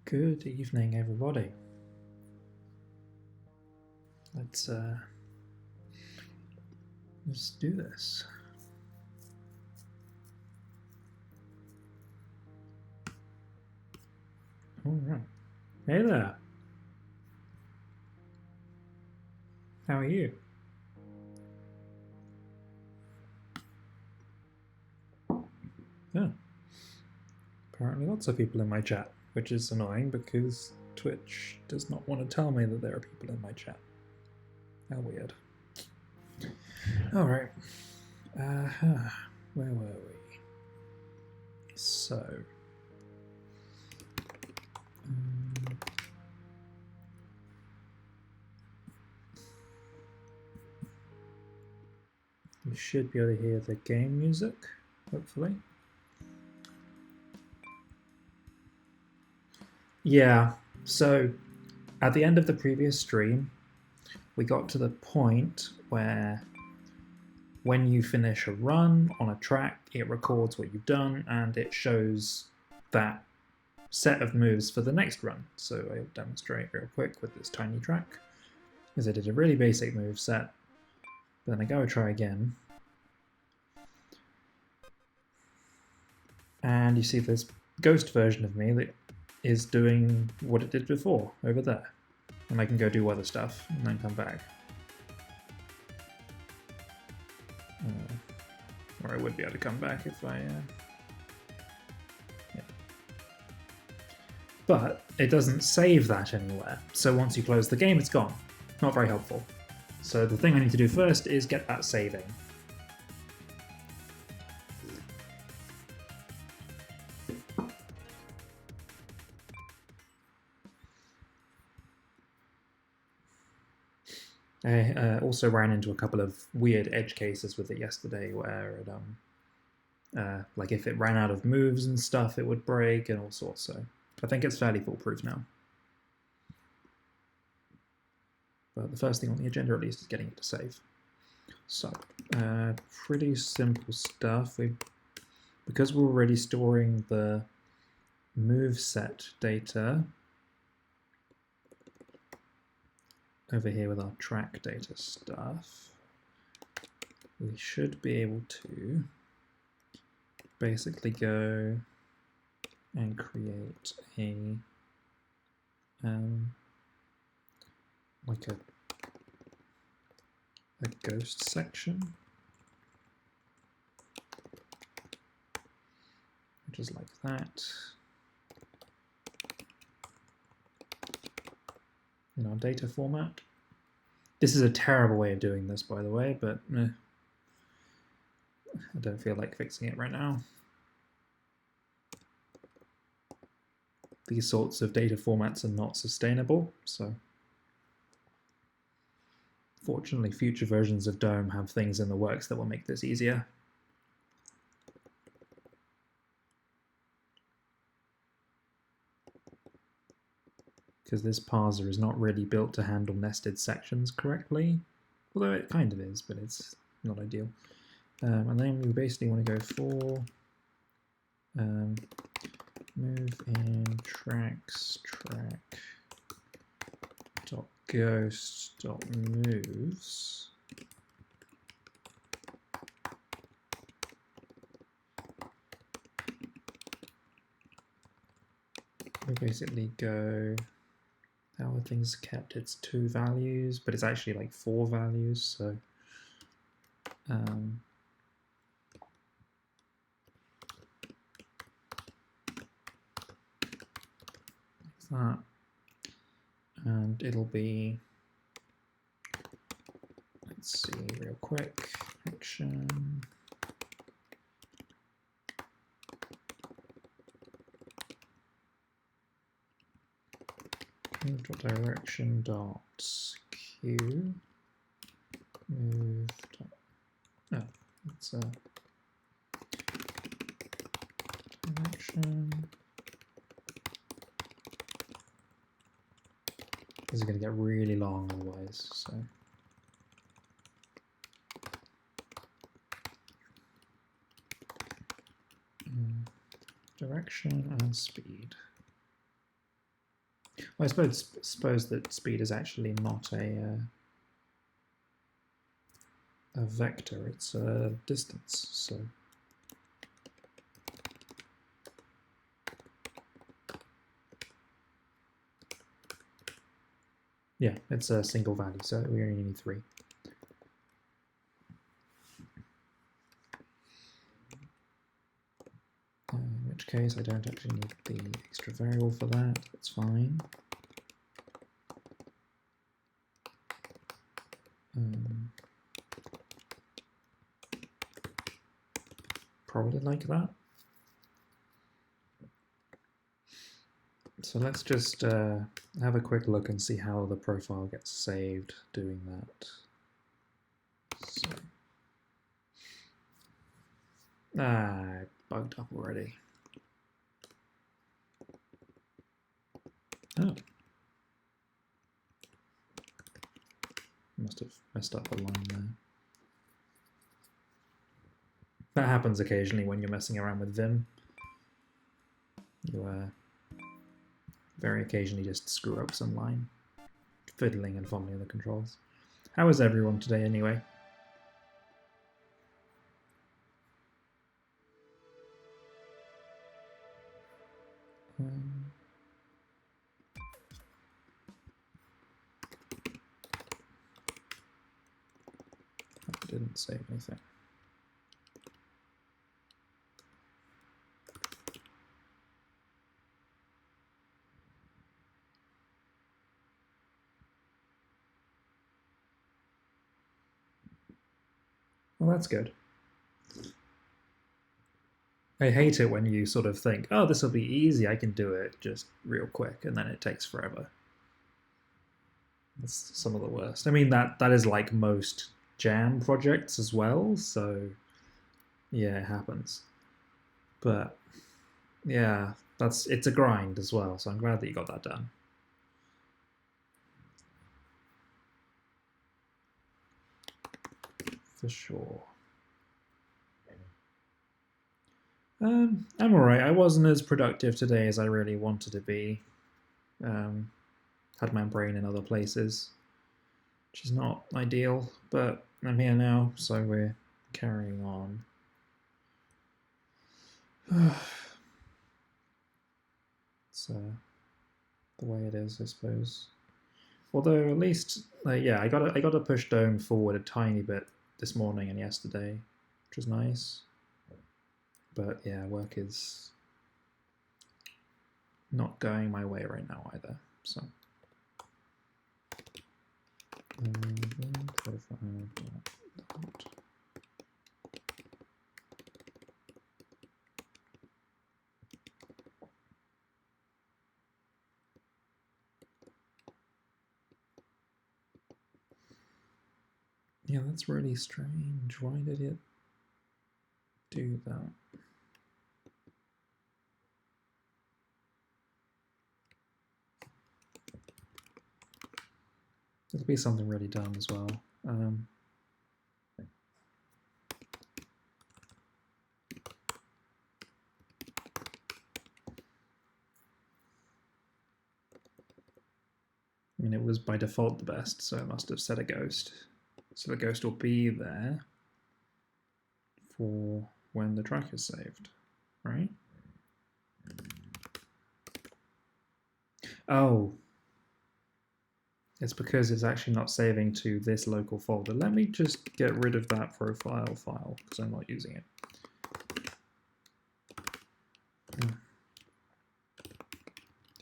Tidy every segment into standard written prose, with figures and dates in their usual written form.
Good evening, everybody. Let's do this. All right. Hey there. How are you? Yeah. Apparently lots of people in my chat, which is annoying because Twitch does not want to tell me that there are people in my chat. How weird. All right. Where were we? So. You should be able to hear the game music, hopefully. Yeah, so at the end of the previous stream, we got to the point where when you finish a run on a track, it records what you've done and it shows that set of moves for the next run. So I'll demonstrate real quick with this tiny track, because I did a really basic move set, but then I go try again. And you see this ghost version of me that is doing what it did before over there. And I can go do other stuff and then come back. Or I would be able to come back if I... yeah. But it doesn't save that anywhere. So once you close the game, it's gone. Not very helpful. So the thing I need to do first is get that saving. I also ran into a couple of weird edge cases with it yesterday where it, like if it ran out of moves and stuff, it would break and all sorts. So I think it's fairly foolproof now. But the first thing on the agenda, at least, is getting it to save. So pretty simple stuff. Because we're already storing the move set data over here with our track data stuff, we should be able to basically go and create a like a ghost section, which is like that. In our data format. This is a terrible way of doing this, by the way, but I don't feel like fixing it right now. These sorts of data formats are not sustainable, so fortunately future versions of Dome have things in the works that will make this easier. Because this parser is not really built to handle nested sections correctly, although it kind of is, but it's not ideal. And then we basically want to go for move in tracks track dot ghost dot moves. We basically go, how are things kept? It's 2 values, but it's actually like 4 values, so like that. And it'll be, let's see real quick, action. Move.direction dot q move dot, no, it's a direction. This is going to get really long otherwise, so direction and speed. Well, I suppose that speed is actually not a vector, it's a distance, so yeah, it's a single value, so we only need 3. In which case I don't actually need the extra variable for that, that's fine. Probably like that. So let's just have a quick look and see how the profile gets saved doing that. So, bugged up already. Oh. Must have messed up a line there. That happens occasionally when you're messing around with Vim. You very occasionally just screw up some line, fiddling and fumbling the controls. How is everyone today anyway? I didn't save anything. Well, that's good. I hate it when you sort of think, oh, this will be easy, I can do it just real quick, and then it takes forever. That's some of the worst. I mean, that is like most jam projects as well, so yeah, it happens. But yeah, it's a grind as well, so I'm glad that you got that done. For sure. I'm alright. I wasn't as productive today as I really wanted to be. Had my brain in other places, which is not ideal, but I'm here now, so we're carrying on. It's the way it is, I suppose. Although at least, yeah, I got to push Dome forward a tiny bit this morning and yesterday, which was nice. But yeah, work is not going my way right now either. So. Yeah, that's really strange. Why did it do that? It'll be something really dumb as well. I mean, it was by default the best, so it must have set a ghost. So the ghost will be there for when the track is saved, right? Oh, it's because it's actually not saving to this local folder. Let me just get rid of that profile file because I'm not using it.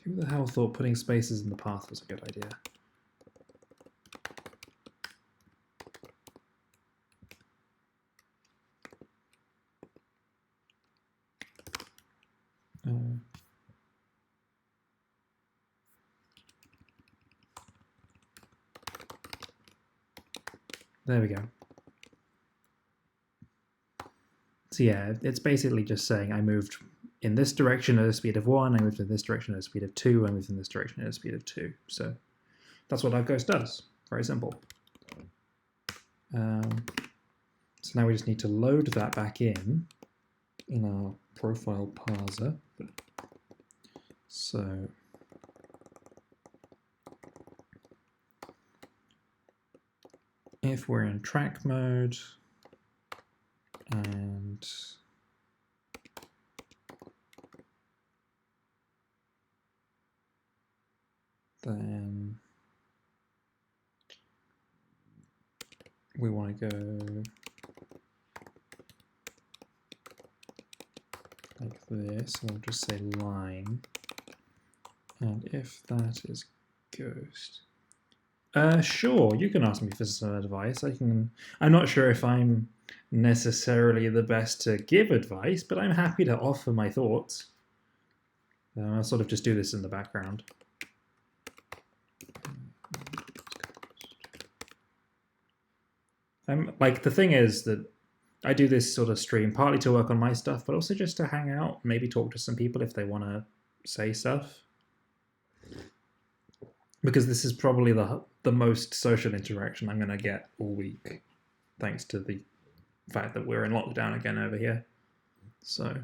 Who the hell thought putting spaces in the path was a good idea? There we go. So yeah, it's basically just saying I moved in this direction at a speed of 1, I moved in this direction at a speed of 2, I moved in this direction at a speed of 2. So that's what our ghost does. Very simple. So now we just need to load that back in our profile parser. So if we're in track mode and then we want to go like this, we'll just say line, and if that is ghost, sure, you can ask me for some advice. I'm not sure if I'm necessarily the best to give advice, but I'm happy to offer my thoughts. I'll sort of just do this in the background. Like, the thing is that I do this sort of stream partly to work on my stuff, but also just to hang out, maybe talk to some people if they want to say stuff. Because this is probably the most social interaction I'm going to get all week, thanks to the fact that we're in lockdown again over here. So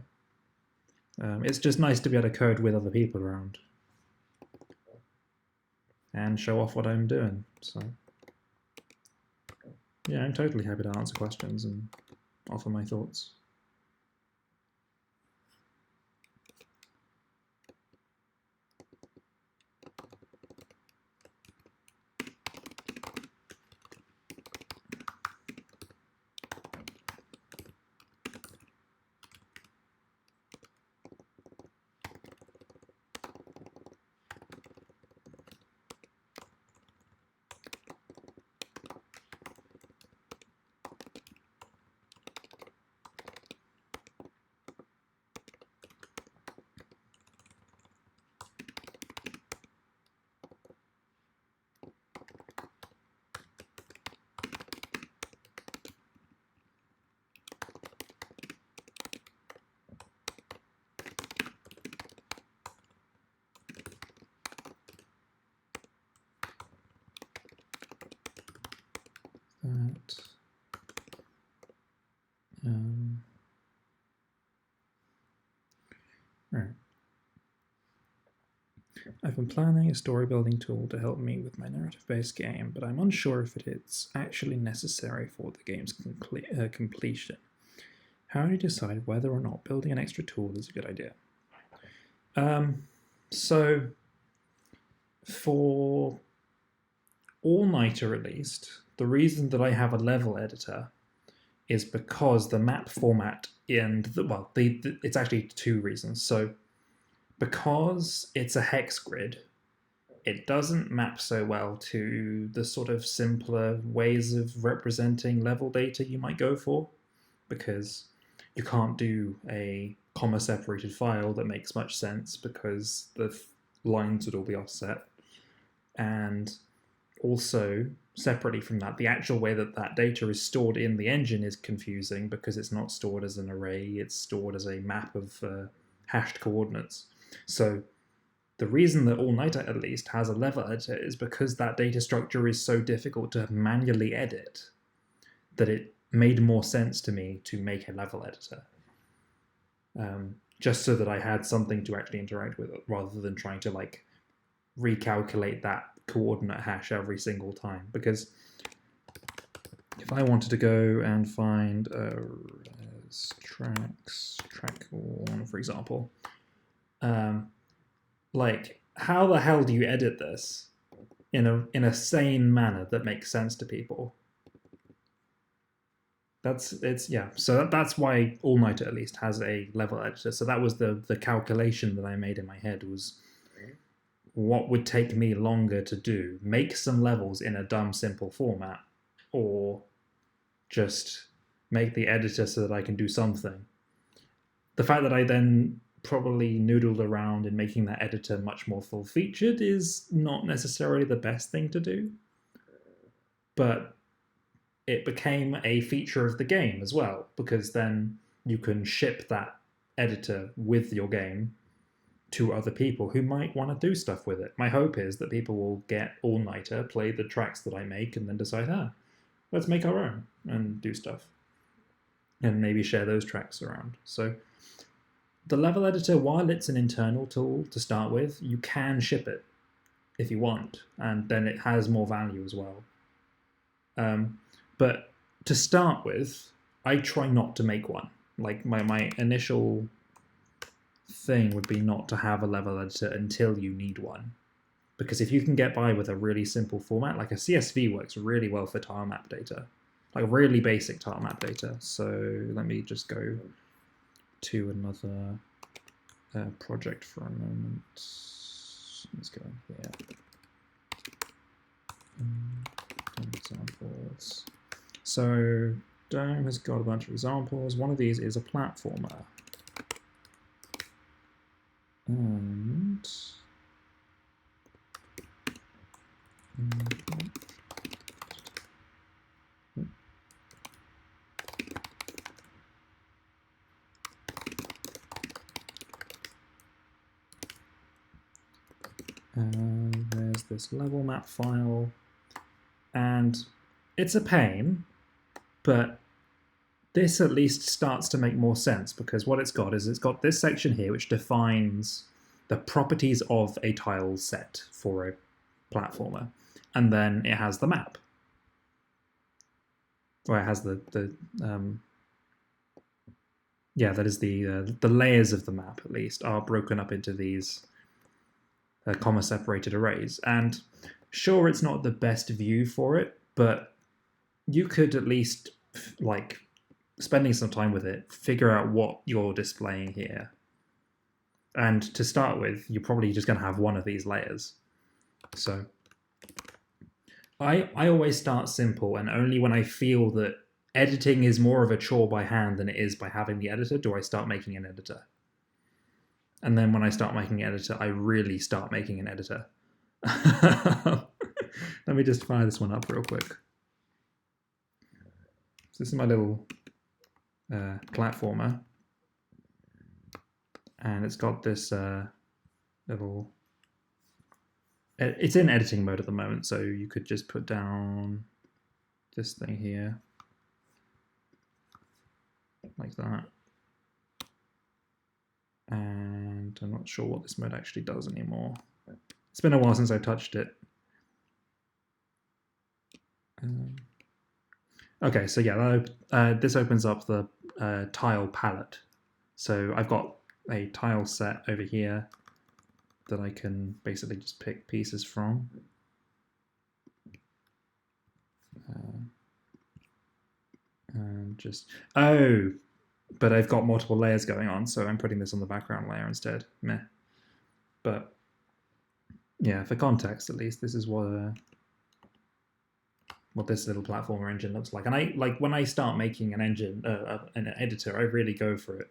it's just nice to be able to code with other people around and show off what I'm doing. So yeah, I'm totally happy to answer questions and offer my thoughts. Right. I've been planning a story building tool to help me with my narrative-based game, but I'm unsure if it's actually necessary for the game's completion. How do you decide whether or not building an extra tool is a good idea? So for ALLNIGHTER at least, the reason that I have a level editor is because the map format and it's actually two reasons. So because it's a hex grid, it doesn't map so well to the sort of simpler ways of representing level data you might go for, because you can't do a comma separated file that makes much sense because the lines would all be offset. And also, separately from that, the actual way that that data is stored in the engine is confusing because it's not stored as an array, it's stored as a map of hashed coordinates. So the reason that ALLNIGHTER at least has a level editor is because that data structure is so difficult to manually edit that it made more sense to me to make a level editor. Just so that I had something to actually interact with it, rather than trying to like recalculate that coordinate hash every single time. Because if I wanted to go and find track 1, for example, like, how the hell do you edit this in a sane manner that makes sense to people? So that's why ALLNIGHTER at least has a level editor. So that was the calculation that I made in my head, was what would take me longer to do, make some levels in a dumb simple format, or just make the editor so that I can do something. The fact that I then probably noodled around in making that editor much more full-featured is not necessarily the best thing to do, but it became a feature of the game as well, because then you can ship that editor with your game to other people who might want to do stuff with it. My hope is that people will get ALLNIGHTER, play the tracks that I make, and then decide, let's make our own and do stuff. And maybe share those tracks around. So the level editor, while it's an internal tool to start with, you can ship it if you want, and then it has more value as well. But to start with, I try not to make one. Like my initial thing would be not to have a level editor until you need one. Because if you can get by with a really simple format, like a CSV works really well for tile map data, like really basic tile map data. So let me just go to another project for a moment. Let's go here. Examples. So Dome has got a bunch of examples. One of these is a platformer. And there's this level map file, and it's a pain, but this at least starts to make more sense, because what it's got is it's got this section here which defines the properties of a tile set for a platformer, and then it has the map. Or it has the that is the layers of the map, at least, are broken up into these comma separated arrays. And sure, it's not the best view for it, but you could at least, like, spending some time with it, figure out what you're displaying here. And to start with, you're probably just going to have one of these layers. So I always start simple, and only when I feel that editing is more of a chore by hand than it is by having the editor do I start making an editor. And then when I start making an editor, I really start making an editor. Let me just fire this one up real quick. So this is my little platformer. And it's got this little... It's in editing mode at the moment, so you could just put down this thing here. Like that. And I'm not sure what this mode actually does anymore. It's been a while since I touched it. Okay, so yeah, this opens up the tile palette. So I've got a tile set over here that I can basically just pick pieces from. And just, oh, but I've got multiple layers going on, so I'm putting this on the background layer instead. Meh. But yeah, for context at least, this is what this little platformer engine looks like. And I like when I start making an engine, an editor, I really go for it.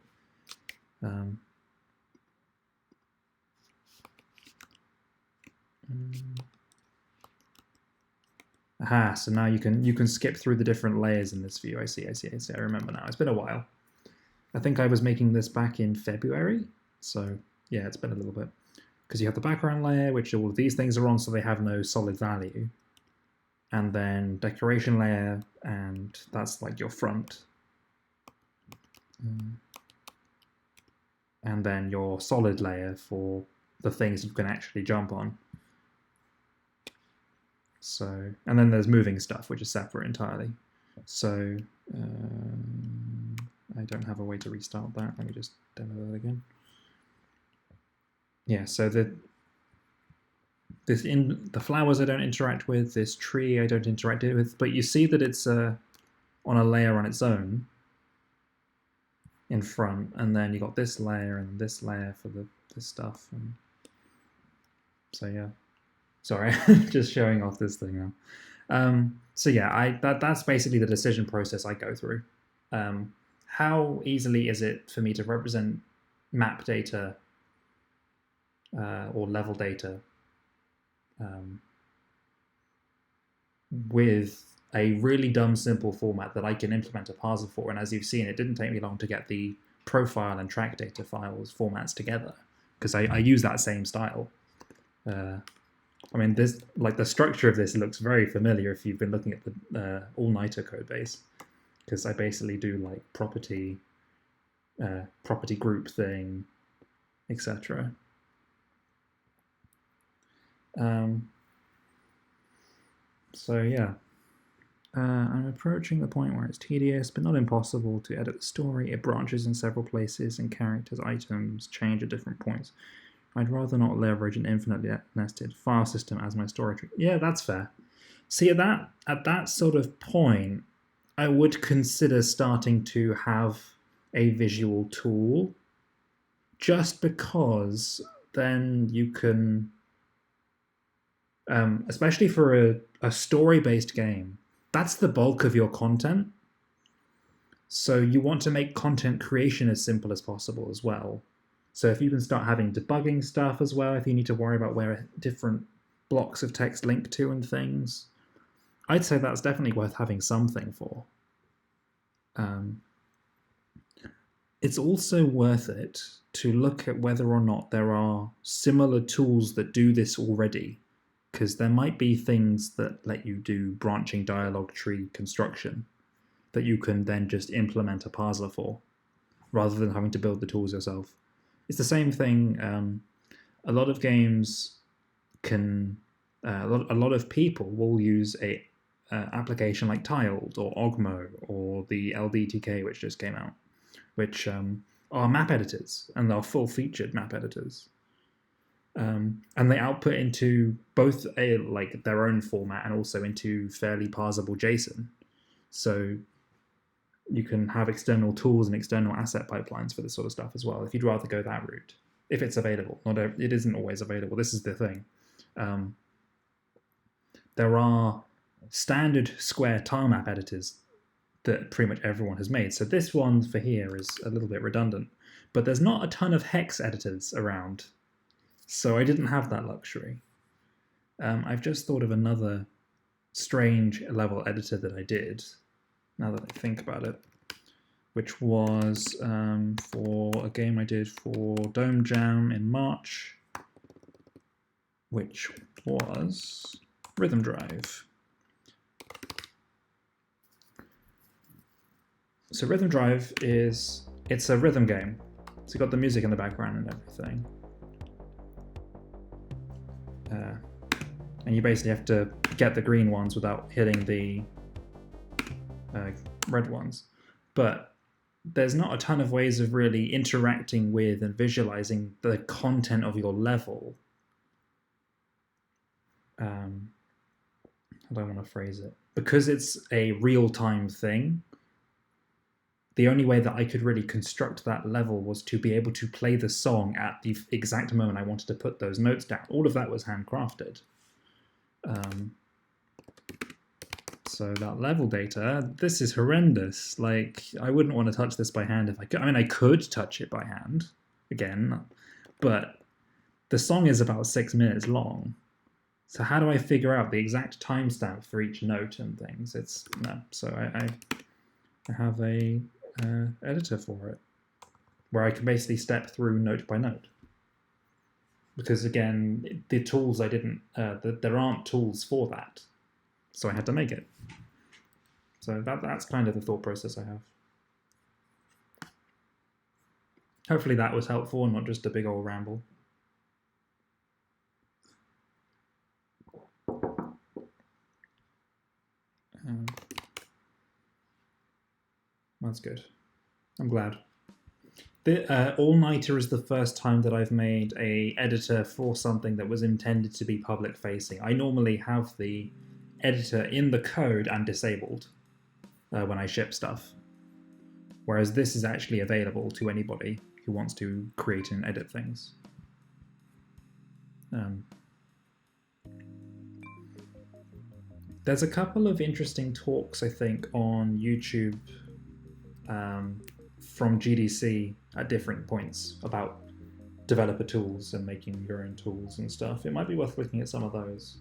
Aha, so now you can skip through the different layers in this view. I see. I remember now. It's been a while. I think I was making this back in February, so yeah, it's been a little bit. Because you have the background layer, which all of these things are on, so they have no solid value. And then decoration layer, and that's like your front. And then your solid layer for the things you can actually jump on. So, and then there's moving stuff, which is separate entirely. So, I don't have a way to restart that. Let me just demo that again. Yeah, so the flowers I don't interact with, this tree I don't interact with, but you see that it's on a layer on its own in front, and then you got this layer and this layer for this stuff. And so yeah, sorry, just showing off this thing now. So yeah, that's basically the decision process I go through. How easily is it for me to represent map data or level data with a really dumb simple format that I can implement a parser for? And as you've seen, it didn't take me long to get the profile and track data files formats together, because I use that same style. I mean, this, like, the structure of this looks very familiar if you've been looking at the ALLNIGHTER code base, because I basically do like property group thing, etc. So yeah, I'm approaching the point where it's tedious, but not impossible to edit the story. It branches in several places, and characters' items change at different points. I'd rather not leverage an infinitely nested file system as my storage. Yeah, that's fair. See, at that sort of point, I would consider starting to have a visual tool, just because then you can, especially for a story-based game, that's the bulk of your content. So you want to make content creation as simple as possible as well. So if you can start having debugging stuff as well, if you need to worry about where different blocks of text link to and things, I'd say that's definitely worth having something for. It's also worth it to look at whether or not there are similar tools that do this already, because there might be things that let you do branching dialogue tree construction that you can then just implement a parser for, rather than having to build the tools yourself. It's the same thing. A lot of games can, a lot of people will use a application like Tiled or Ogmo or the LDTK, which just came out, which are map editors, and they're full-featured map editors. And they output into both their own format and also into fairly parsable JSON. So you can have external tools and external asset pipelines for this sort of stuff as well, if you'd rather go that route, if it's available. It isn't always available. This is the thing. There are standard square tile map editors that pretty much everyone has made. So this one for here is a little bit redundant, but there's not a ton of hex editors around. So I didn't have that luxury. I've just thought of another strange level editor that I did, now that I think about it, which was for a game I did for Dome Jam in March, which was Rhythm Drive. So Rhythm Drive it's a rhythm game. So you've got the music in the background and everything. And you basically have to get the green ones without hitting the red ones. But there's not a ton of ways of really interacting with and visualizing the content of your level. How do I want to phrase it? Because it's a real-time thing, the only way that I could really construct that level was to be able to play the song at the exact moment I wanted to put those notes down. All of that was handcrafted. So that level data, this is horrendous. Like, I wouldn't want to touch this by hand if I could. I mean, I could touch it by hand, again, but the song is about 6 minutes long. So how do I figure out the exact timestamp for each note and things? No. So I have a editor for it, where I can basically step through note by note. Because again, the tools there aren't tools for that. So I had to make it. So that's kind of the thought process I have. Hopefully that was helpful and not just a big old ramble. That's good. I'm glad. The ALLNIGHTER is the first time that I've made a editor for something that was intended to be public facing. I normally have the editor in the code and disabled when I ship stuff, whereas this is actually available to anybody who wants to create and edit things. There's a couple of interesting talks, I think, on YouTube from GDC at different points about developer tools and making your own tools and stuff. It might be worth looking at some of those.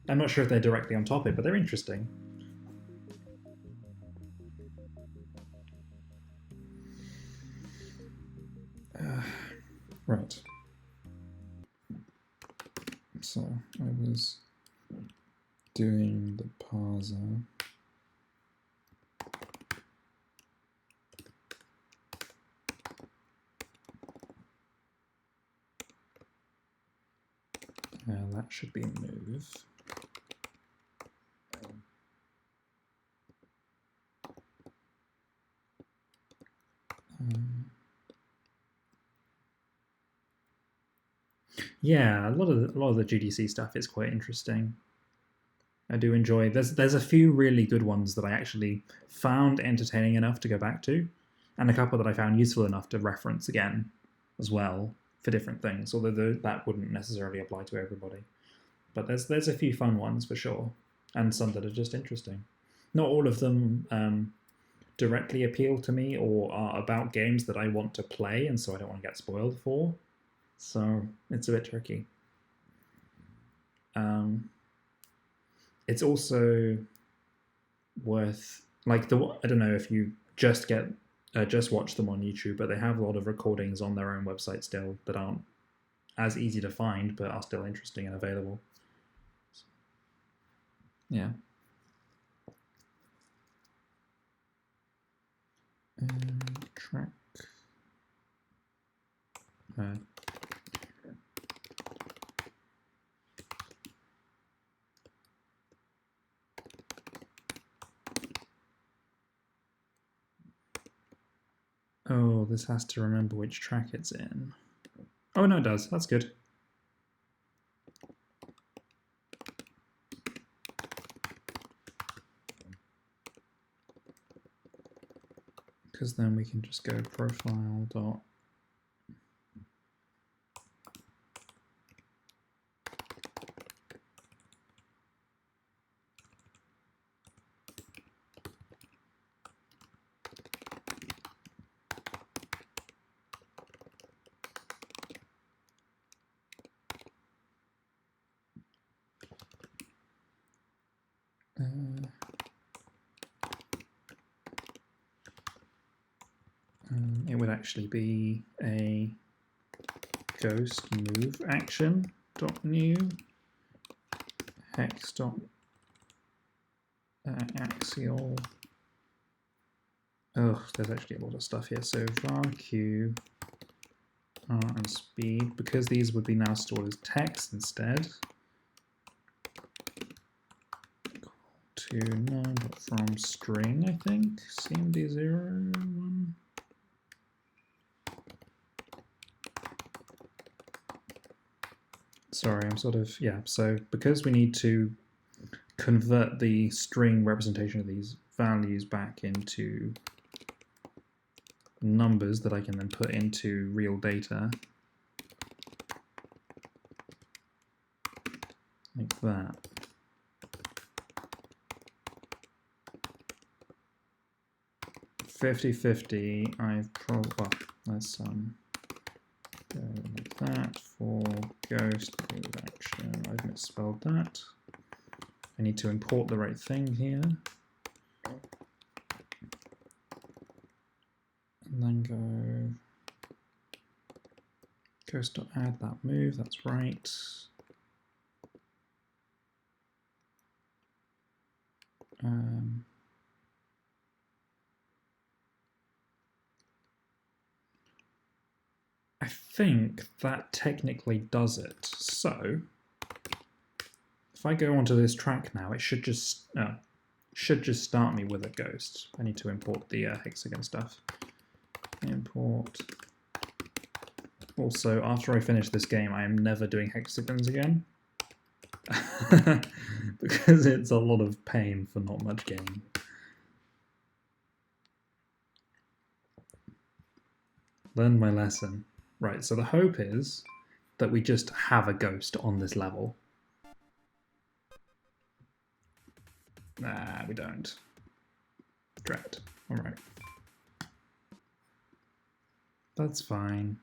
I'm not sure if they're directly on topic, but they're interesting. Right. So I was doing the parser. That should be move. Yeah, a lot of the GDC stuff is quite interesting. I do enjoy. There's a few really good ones that I actually found entertaining enough to go back to, and a couple that I found useful enough to reference again, as well for different things. Although that wouldn't necessarily apply to everybody, but there's a few fun ones for sure, and some that are just interesting. Not all of them directly appeal to me or are about games that I want to play, and so I don't want to get spoiled for. So it's a bit tricky. It's also worth like I don't know if you just watch them on YouTube, but they have a lot of recordings on their own website still that aren't as easy to find, but are still interesting and available. Yeah. Track. Oh, this has to remember which track it's in. Oh, no, it does. That's good. Because then we can just go profile dot. It would actually be a ghost move action dot new hex dot axial. Oh, there's actually a lot of stuff here. So var q r and speed, because these would be now stored as text instead. To none.from string, I think. cmd01. Sorry, I'm sort of, yeah, so because we need to convert the string representation of these values back into numbers that I can then put into real data, like that. $50-50, I've probably, well, let's go like that for ghost move action. I've misspelled that. I need to import the right thing here. And then go ghost.add that move, that's right. I think that technically does it. So if I go onto this track now, it should just start me with a ghost. I need to import the hexagon stuff. Import. Also, after I finish this game, I am never doing hexagons again. Because it's a lot of pain for not much gain. Learn my lesson. Right, so the hope is that we just have a ghost on this level. Nah, we don't. Drat. Alright. That's fine.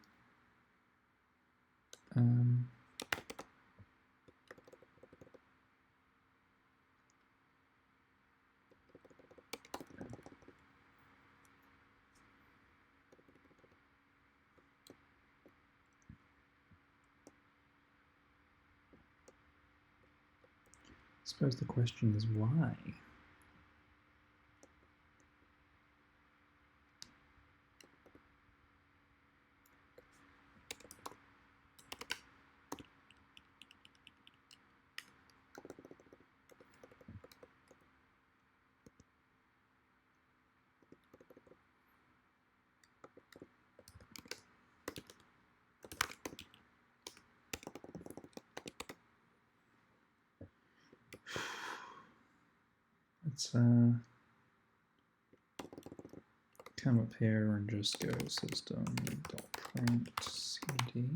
I suppose the question is why? Let's come up here and just go system.print cd.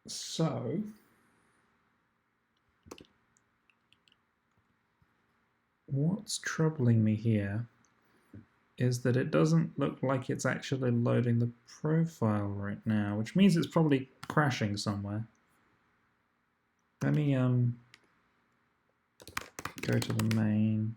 So what's troubling me here is that it doesn't look like it's actually loading the profile right now, which means it's probably crashing somewhere. Let me go to the main.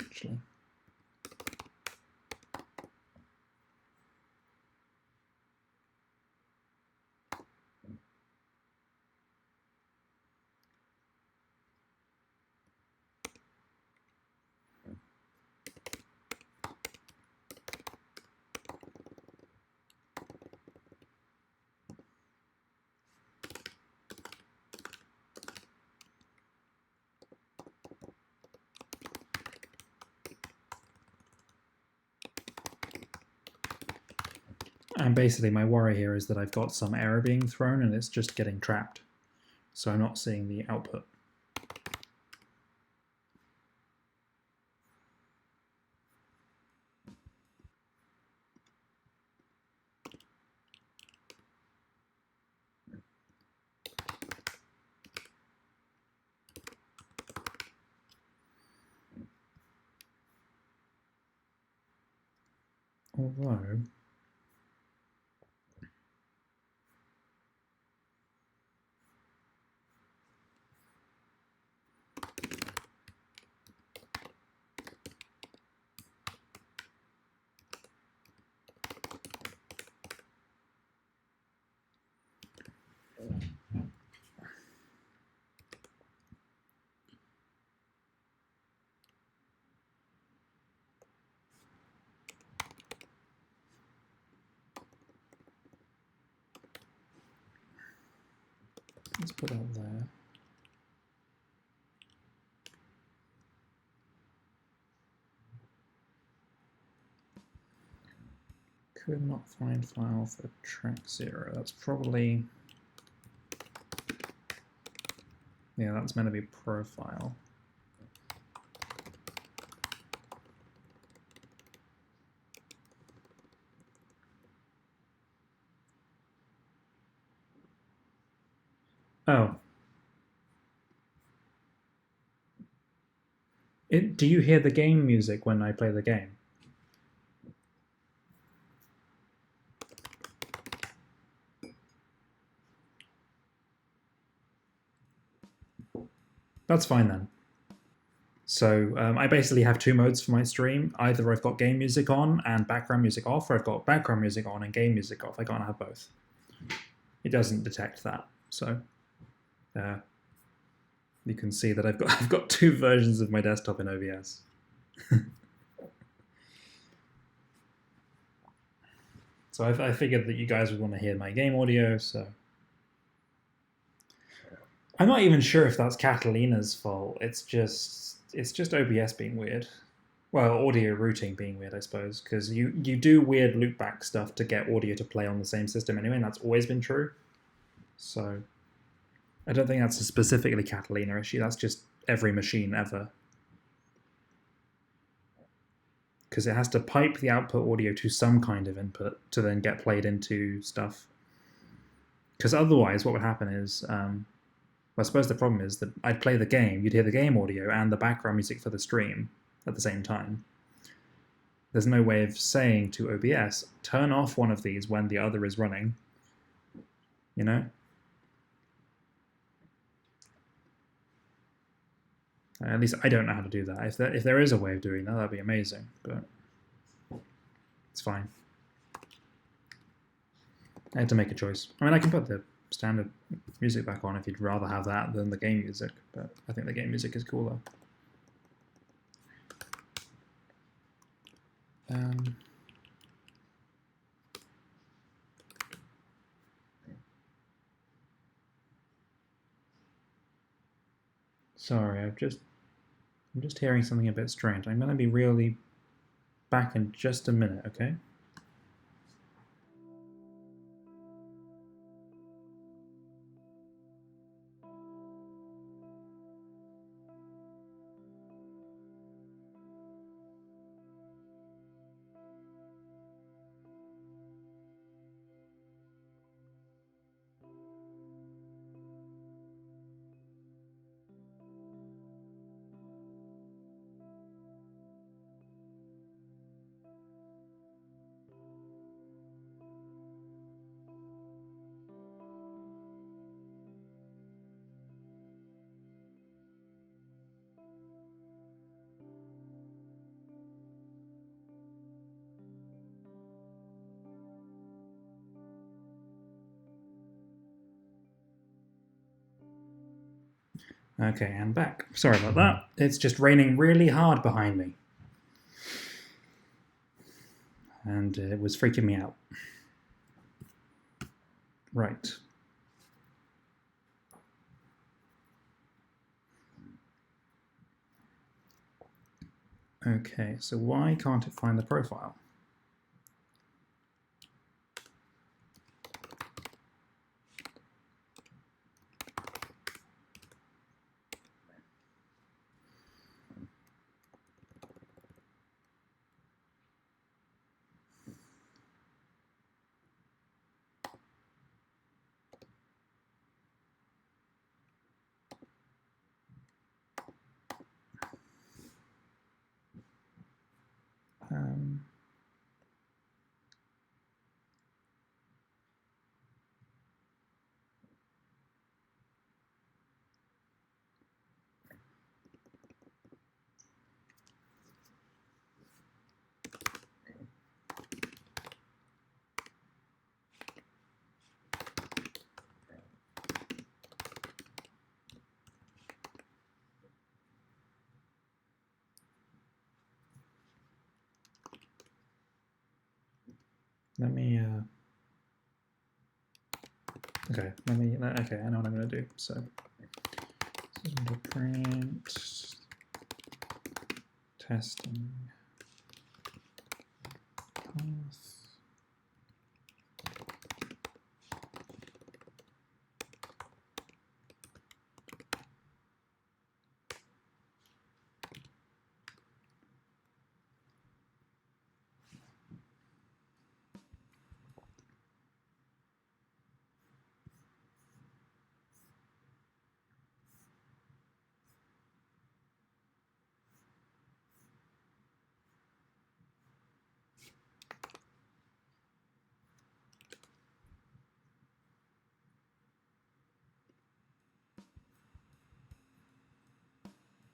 Actually. And basically my worry here is that I've got some error being thrown and it's just getting trapped. So I'm not seeing the output. Although let's put that there. Could not find file for track 0. That's probably, yeah, that's meant to be profile. Oh. Do you hear the game music when I play the game? That's fine then. So I basically have two modes for my stream. Either I've got game music on and background music off, or I've got background music on and game music off. I can't have both. It doesn't detect that. So you can see that I've got two versions of my desktop in OBS. So I figured that you guys would want to hear my game audio, so I'm not even sure if that's Catalina's fault. It's just OBS being weird. Well, audio routing being weird, I suppose, because you do weird loopback stuff to get audio to play on the same system anyway, and that's always been true. So I don't think that's a specifically Catalina issue. That's just every machine ever. Because it has to pipe the output audio to some kind of input to then get played into stuff. Because otherwise, what would happen is, well, I suppose the problem is that I'd play the game, you'd hear the game audio and the background music for the stream at the same time. There's no way of saying to OBS, turn off one of these when the other is running. You know? At least I don't know how to do that. If there is a way of doing that, that'd be amazing. But It's fine. I had to make a choice. I mean, I can put the standard music back on if you'd rather have that than the game music, but I think the game music is cooler. Sorry, I'm just hearing something a bit strange. I'm going to be really back in just a minute, okay? Okay, I'm back. Sorry about that. It's just raining really hard behind me. And it was freaking me out. Right. Okay, so why can't it find the profile? Let me, okay, okay, I know what I'm going to do. So, print testing path.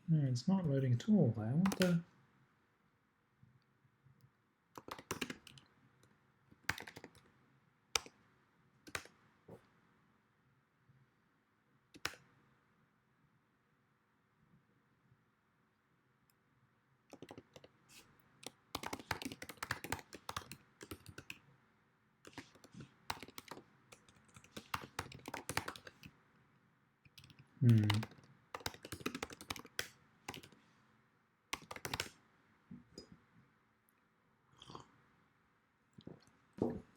No, it's not loading at all there. What the?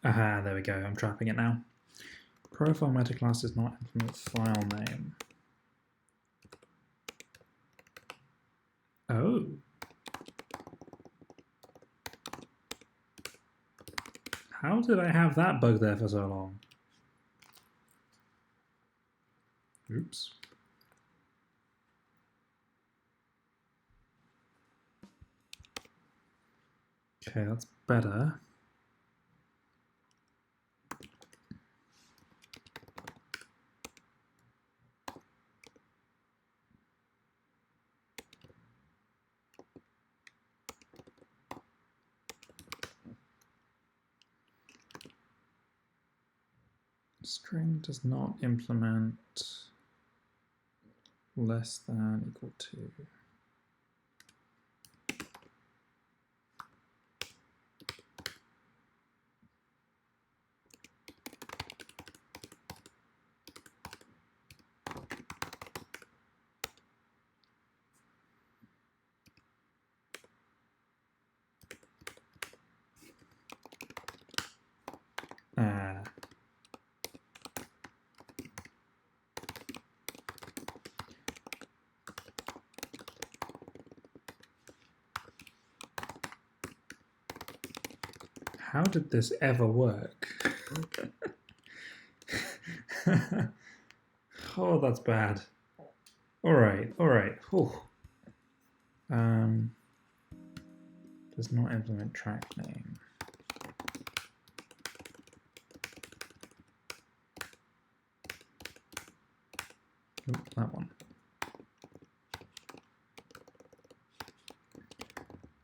Aha, there we go. I'm trapping it now. Profile meta class does not implement file name. Oh. How did I have that bug there for so long? Oops. Okay, that's better. String does not implement less than equal to. How did this ever work? Oh, that's bad. All right. Does not implement track name. Oop, that one.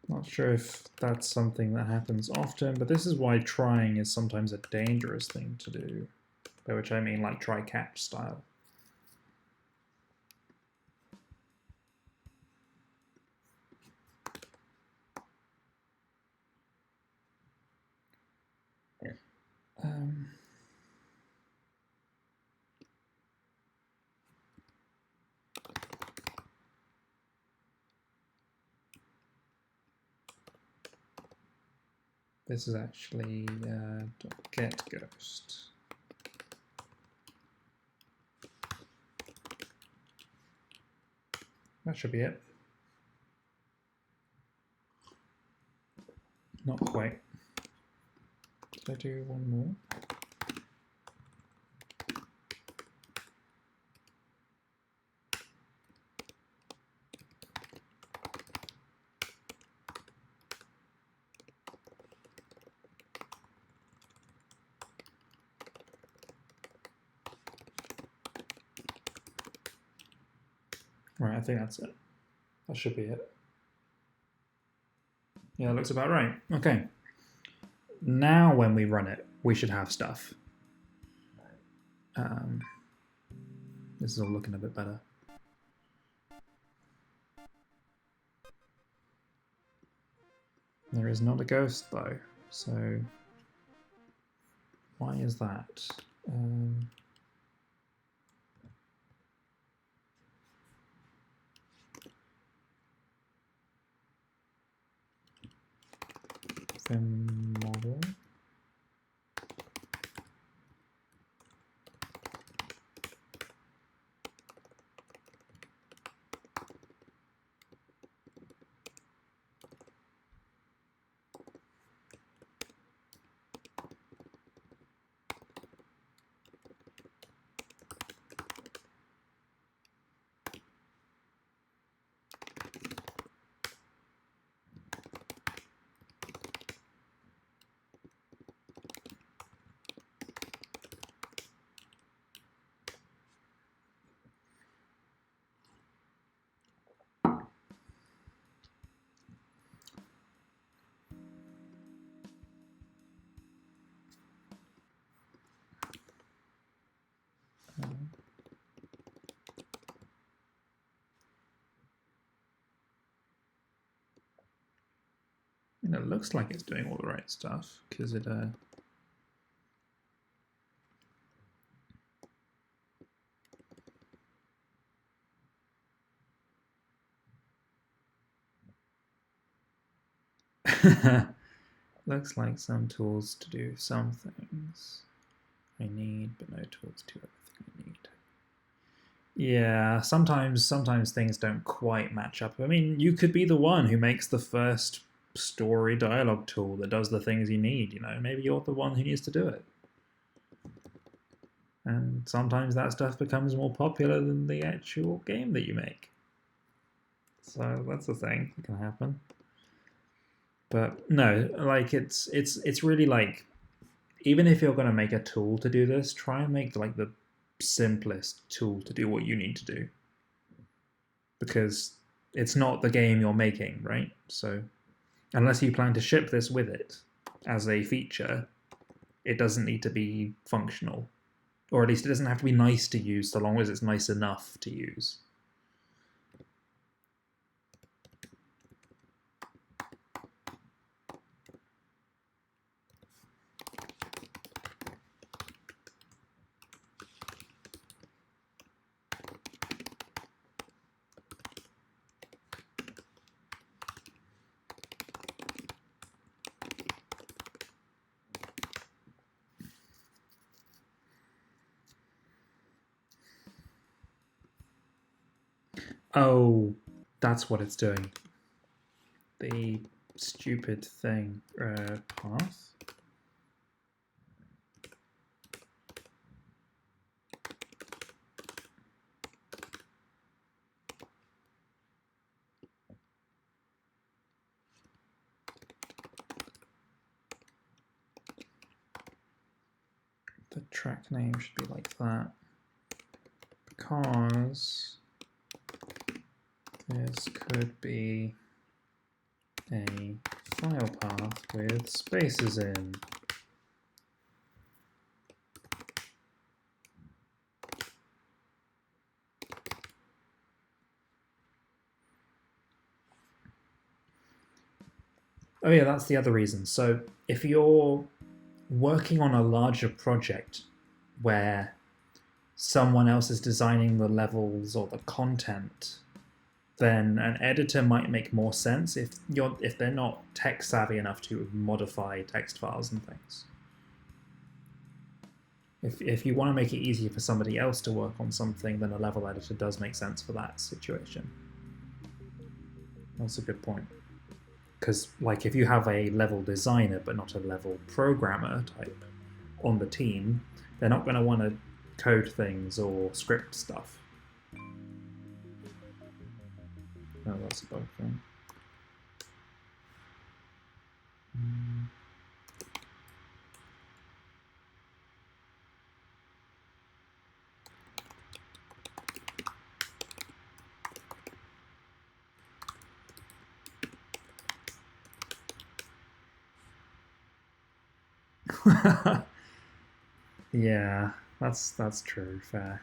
Not sure if that's something that happens often, but this is why trying is sometimes a dangerous thing to do, by which I mean like try-catch style. This is actually get ghost. That should be it. Not quite. Did I do one more? Right, I think that's it. That should be it. Yeah, that looks about right. Okay. Now when we run it, we should have stuff. This is all looking a bit better. There is not a ghost though, so why is that? Vim model. And it looks like it's doing all the right stuff because it looks like some tools to do some things I need, but no tools to do everything I need. Yeah, sometimes things don't quite match up. I mean, you could be the one who makes the first story dialogue tool that does the things you need, you know. Maybe you're the one who needs to do it. And sometimes that stuff becomes more popular than the actual game that you make. So that's the thing that can happen. But no, like it's really like, even if you're going to make a tool to do this, try and make like the simplest tool to do what you need to do, because it's not the game you're making, right? So unless you plan to ship this with it as a feature, it doesn't need to be functional. Or at least it doesn't have to be nice to use so long as it's nice enough to use. Oh, that's what it's doing. The stupid thing. Path. The track name should be like that. Because this could be a file path with spaces in. Oh yeah, that's the other reason. So if you're working on a larger project where someone else is designing the levels or the content, then an editor might make more sense if they're not tech savvy enough to modify text files and things. If you want to make it easier for somebody else to work on something, then a level editor does make sense for that situation. That's a good point. Because, like, if you have a level designer but not a level programmer type on the team, they're not going to want to code things or script stuff. Oh, that's a bug thing. Yeah, that's true, fair.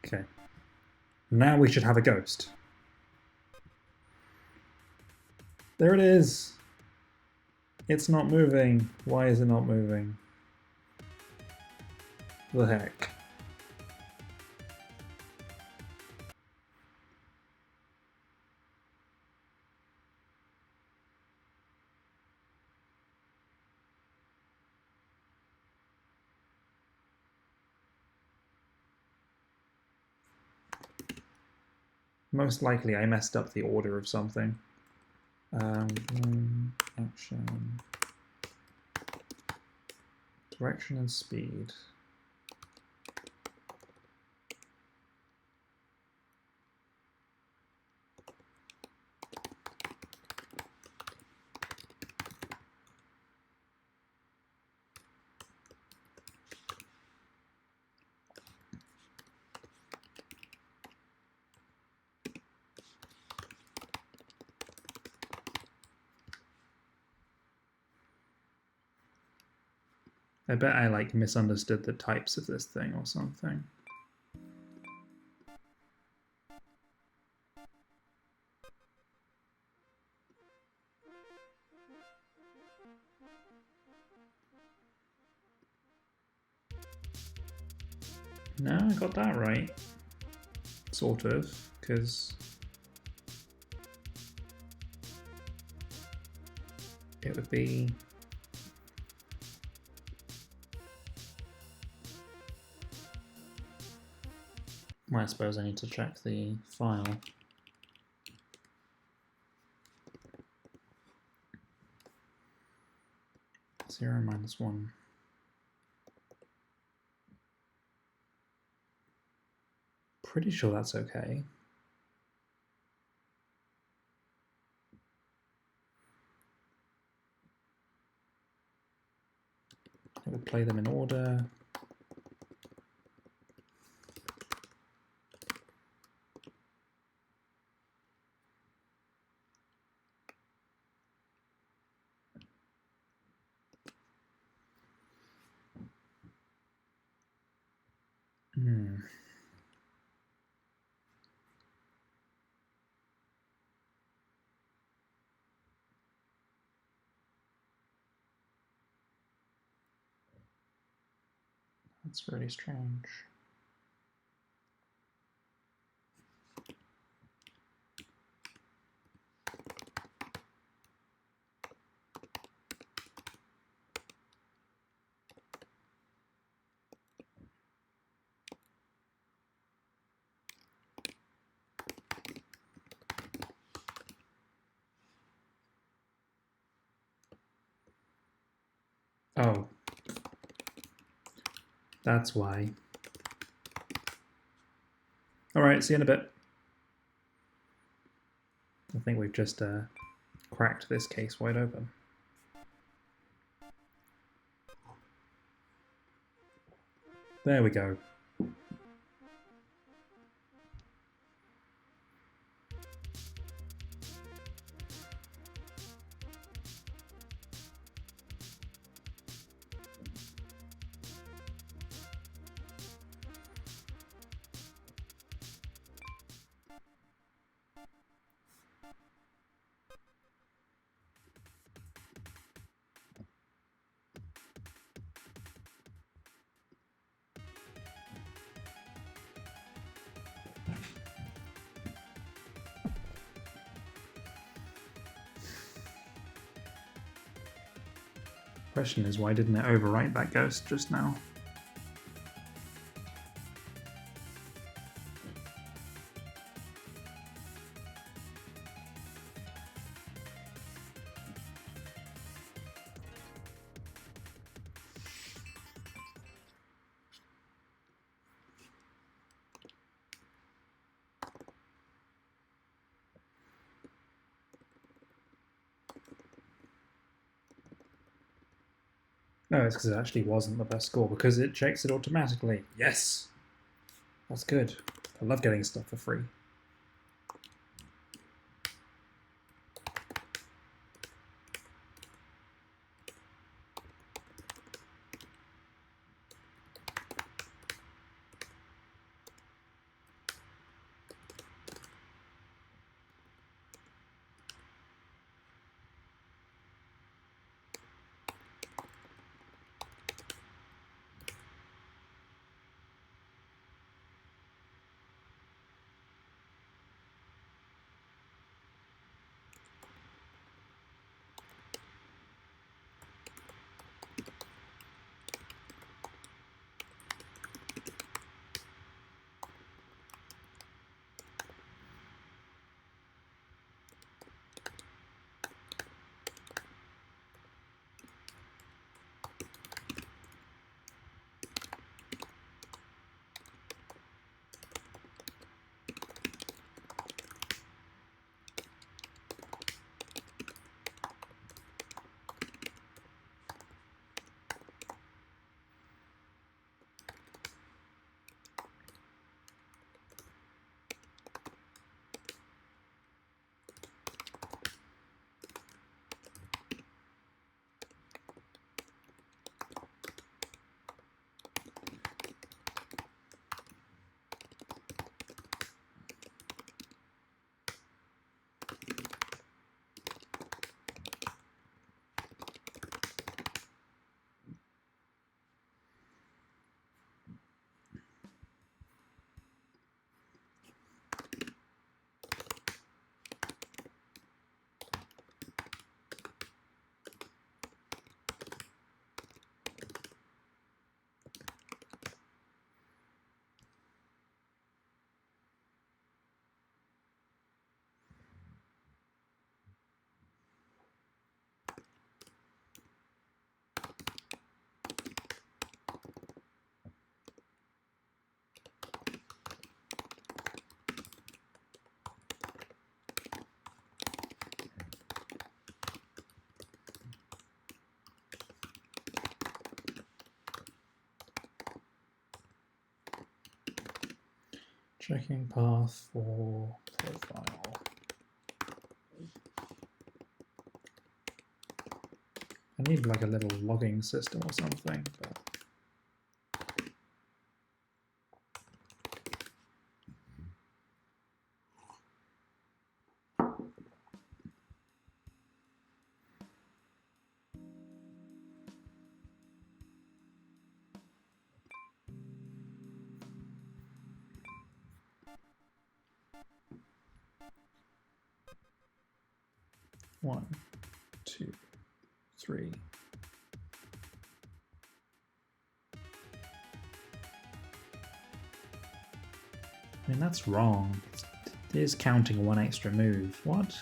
Okay. Now we should have a ghost. There it is. It's not moving. Why is it not moving? The heck? Most likely I messed up the order of something. Action. Direction and speed. I bet I like misunderstood the types of this thing or something. No, I got that right. Sort of, because it would be well, I suppose I need to check the file. Zero minus one. Pretty sure that's okay. I will play them in order. Hmm. That's really strange. Oh. That's why. Alright, see you in a bit. I think we've just cracked this case wide open. There we go. Question is, why didn't it overwrite that ghost just now? No, it's because it actually wasn't the best score, because it checks it automatically. Yes! That's good. I love getting stuff for free. Checking path for profile. I need like a little logging system or something, but 1, 2, 3. I mean, that's wrong. It is counting one extra move. What?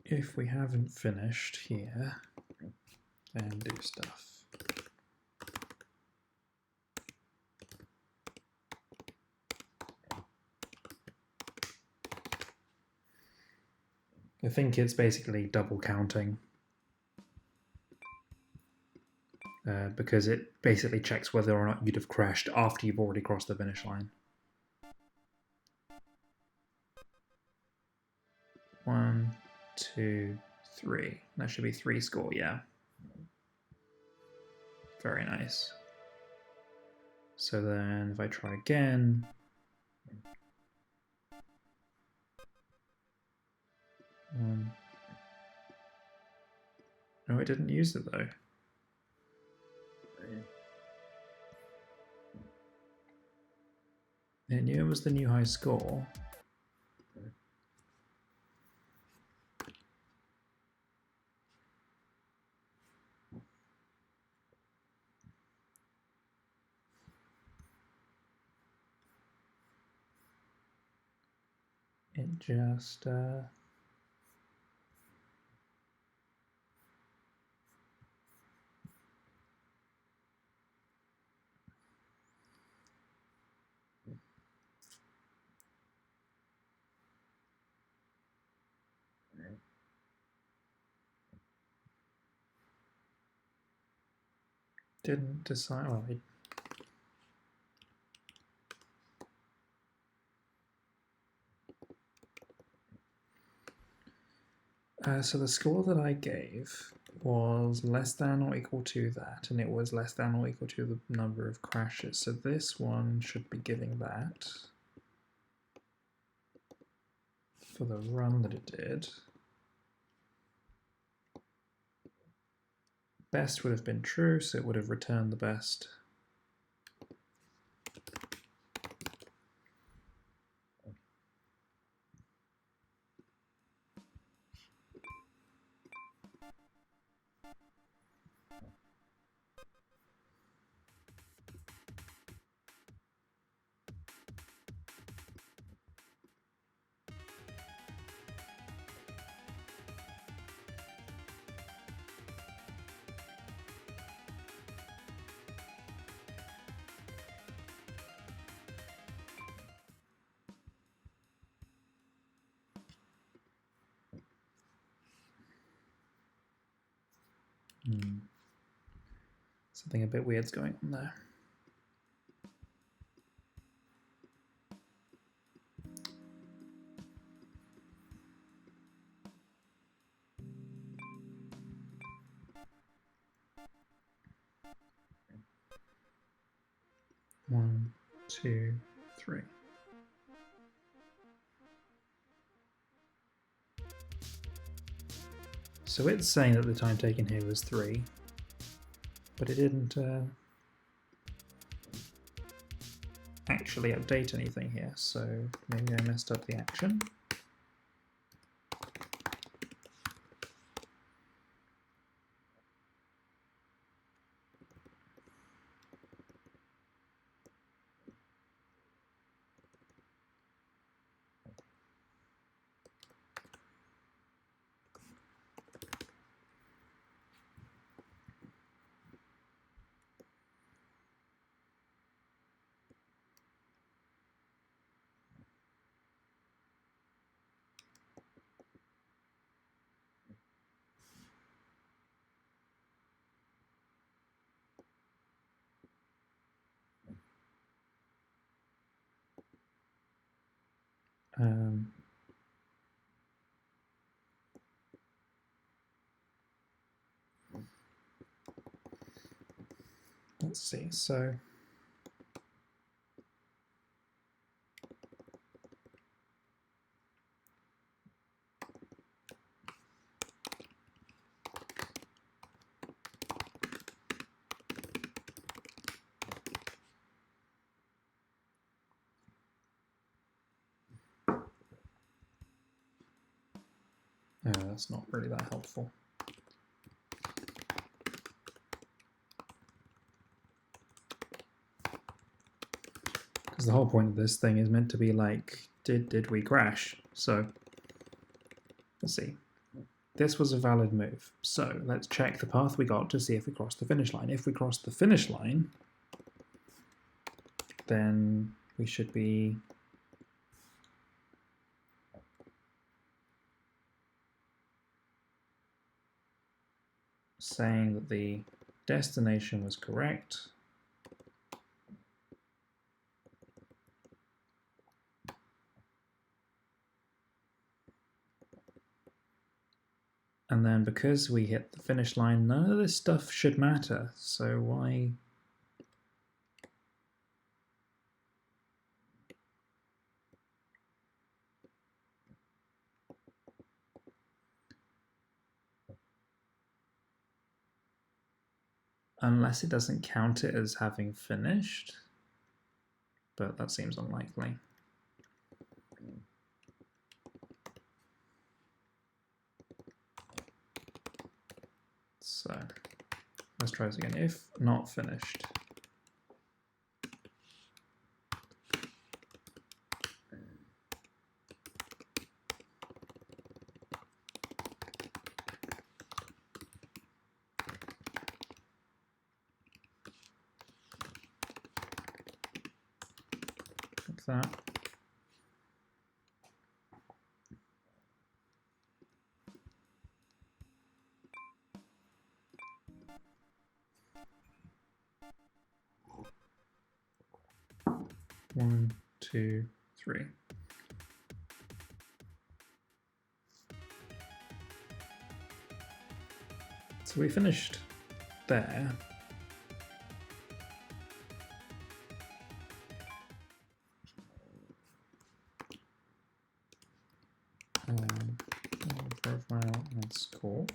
If we haven't finished here, then do stuff. I think it's basically double counting because it basically checks whether or not you'd have crashed after you've already crossed the finish line. 1, 2, 3. That should be 3 score, yeah. Very nice. So then if I try again, no, it didn't use it though. It knew it was the new high score. It just didn't decide. Well, so the score that I gave was less than or equal to that, and it was less than or equal to the number of crashes. So this one should be giving that for the run that it did. Best would have been true, so it would have returned the best. Something a bit weird's going on there. One, two, three. So it's saying that the time taken here was 3, but it didn't actually update anything here, so maybe I messed up the action. Let's see, so that's not really that helpful. Because the whole point of this thing is meant to be like, did we crash? So let's see. This was a valid move. So let's check the path we got to see if we crossed the finish line. If we crossed the finish line, then we should be saying that the destination was correct. And then because we hit the finish line, none of this stuff should matter. So why? Unless it doesn't count it as having finished, but that seems unlikely. So let's try this again. If not finished. Like that. One, two, three. So we finished there. Profile and score.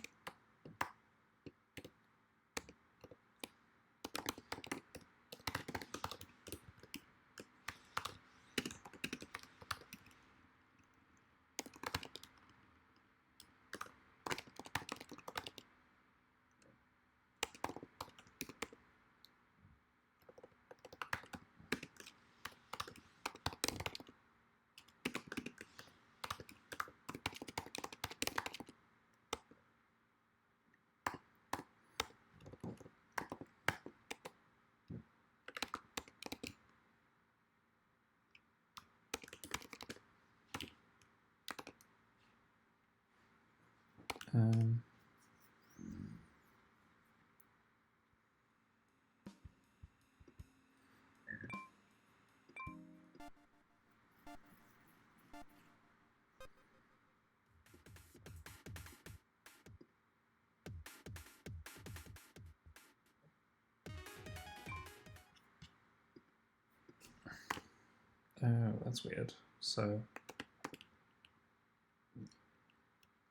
that's weird. So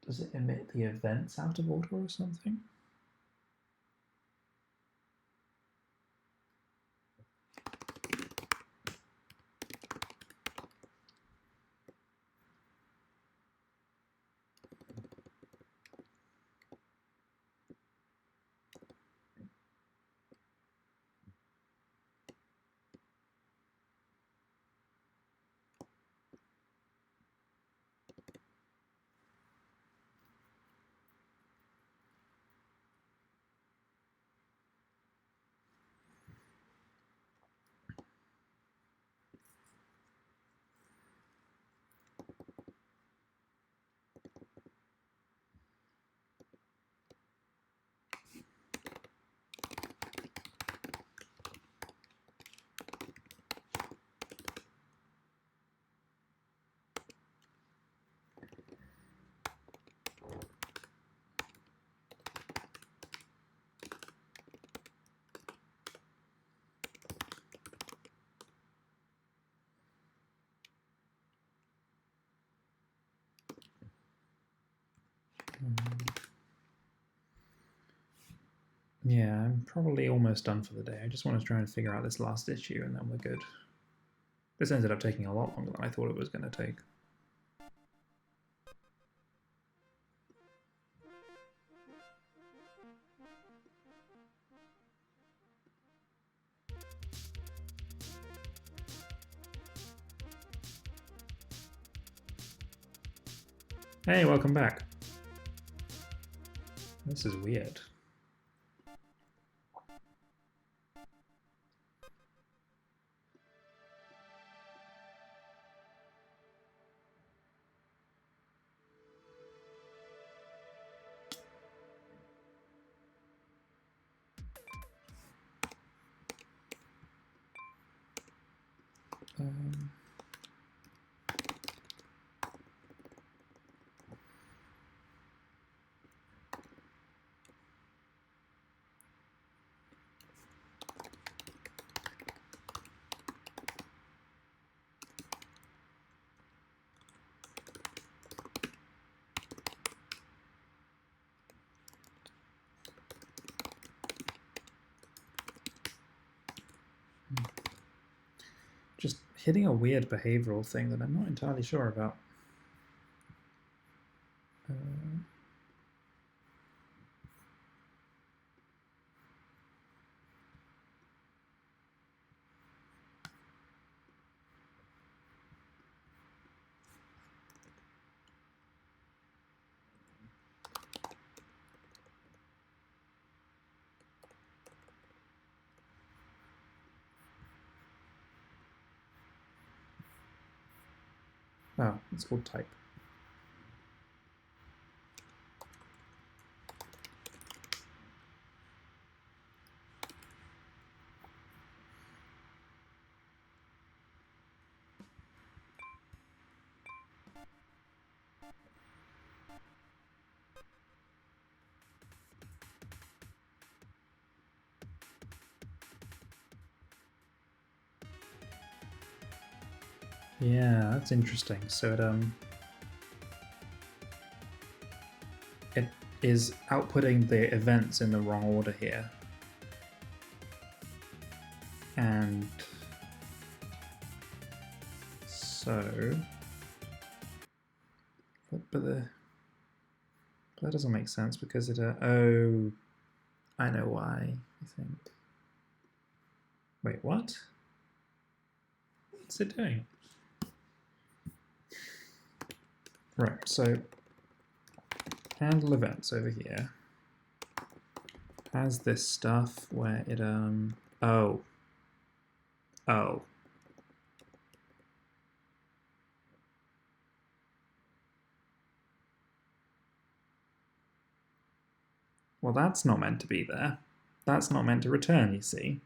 does it emit the events out of order or something? Yeah, I'm probably almost done for the day. I just want to try and figure out this last issue and then we're good. This ended up taking a lot longer than I thought it was going to take. Hey, welcome back. This is weird. Just hitting a weird behavioral thing that I'm not entirely sure about. Oh, it's called type. Yeah, that's interesting. So it is outputting the events in the wrong order here. And so, but that doesn't make sense because it, oh, I know why, I think. Wait, what? What's it doing? Right, so handle events over here has this stuff where it, oh. Well, that's not meant to be there. That's not meant to return, you see.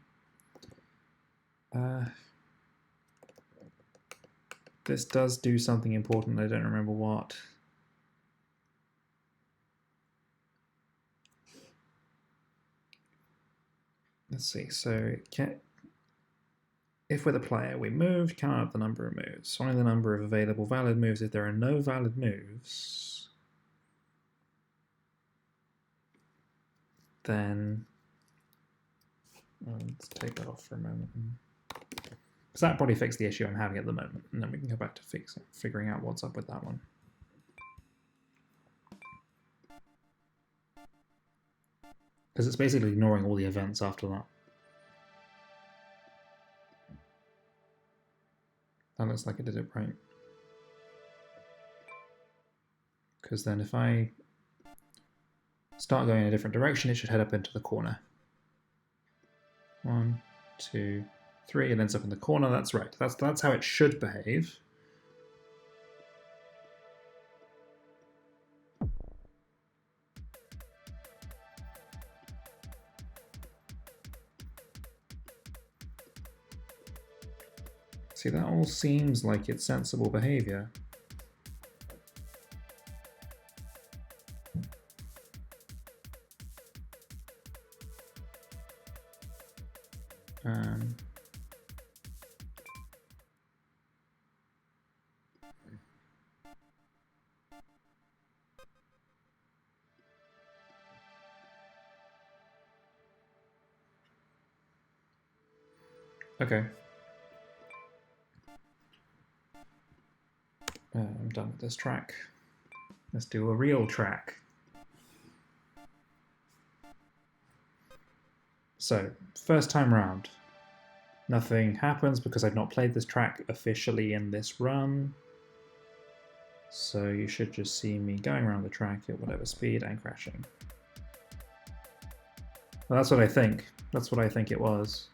This does do something important, I don't remember what. Let's see, so if we're the player, we moved, count up the number of moves. Only the number of available valid moves. If there are no valid moves, then let's take that off for a moment. Because that probably fixed the issue I'm having at the moment, and then we can go back to figuring out what's up with that one. Because it's basically ignoring all the events after that. That looks like it did it right. Because then if I start going in a different direction, it should head up into the corner. 1, 2, 3, it ends up in the corner. That's right. That's how it should behave. See, that all seems like it's sensible behavior. Okay. I'm done with this track. Let's do a real track. So, first time round. Nothing happens because I've not played this track officially in this run. So you should just see me going around the track at whatever speed and crashing. Well, that's what I think. That's what I think it was.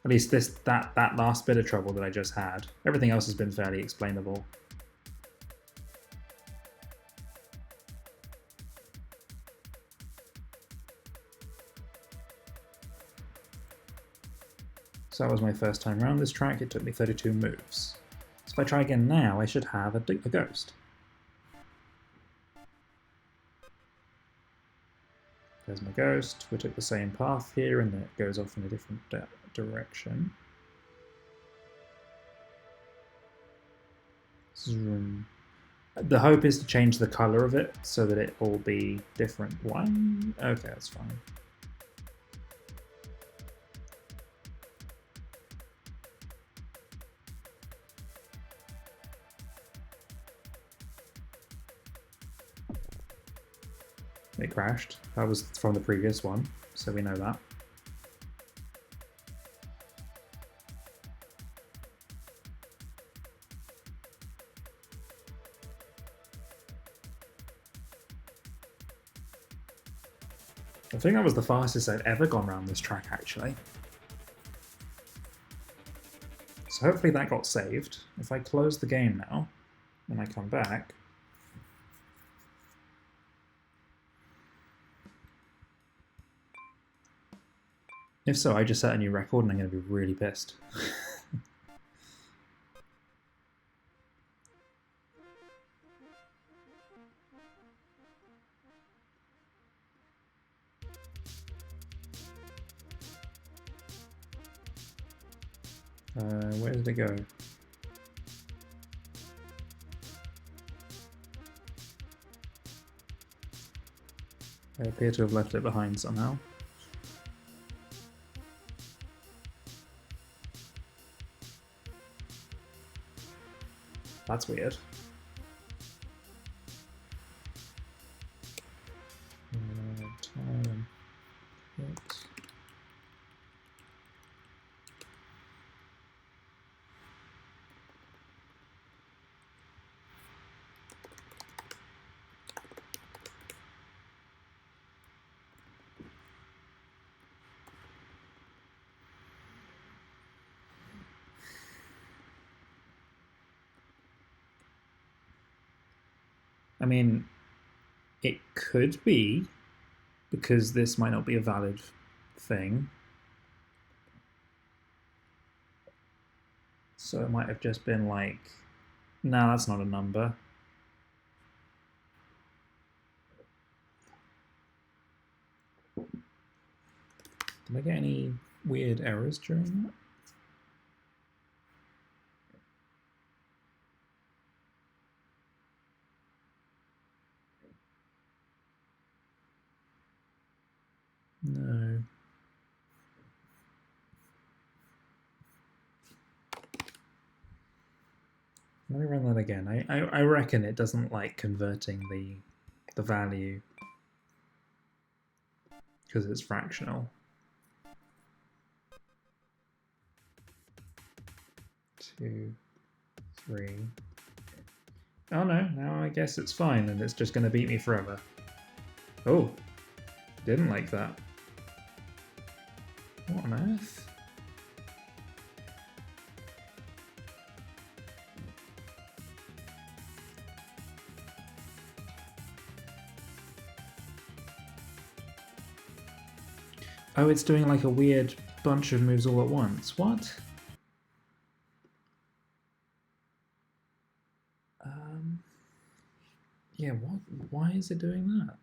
At least that last bit of trouble that I just had. Everything else has been fairly explainable. So that was my first time around this track. It took me 32 moves. So if I try again now, I should have a ghost. There's my ghost. We took the same path here, and then it goes off in a different direction. Zoom. The hope is to change the color of it so that it will be different. One? Okay, that's fine. It crashed. That was from the previous one, so we know that. I think that was the fastest I've ever gone around this track, actually. So hopefully that got saved. If I close the game now, and I come back, if so, I just set a new record and I'm going to be really pissed. Where did it go? I appear to have left it behind somehow. That's weird. Time. Oops. I mean, it could be, because this might not be a valid thing. So it might have just been like, no, that's not a number. Did I get any weird errors during that? No. Let me run that again. I reckon it doesn't like converting the value because it's fractional. 2, 3. Oh no, now I guess it's fine and it's just going to beat me forever. Oh, didn't like that. What on earth? Oh, it's doing like a weird bunch of moves all at once. What? Yeah, what? Why is it doing that?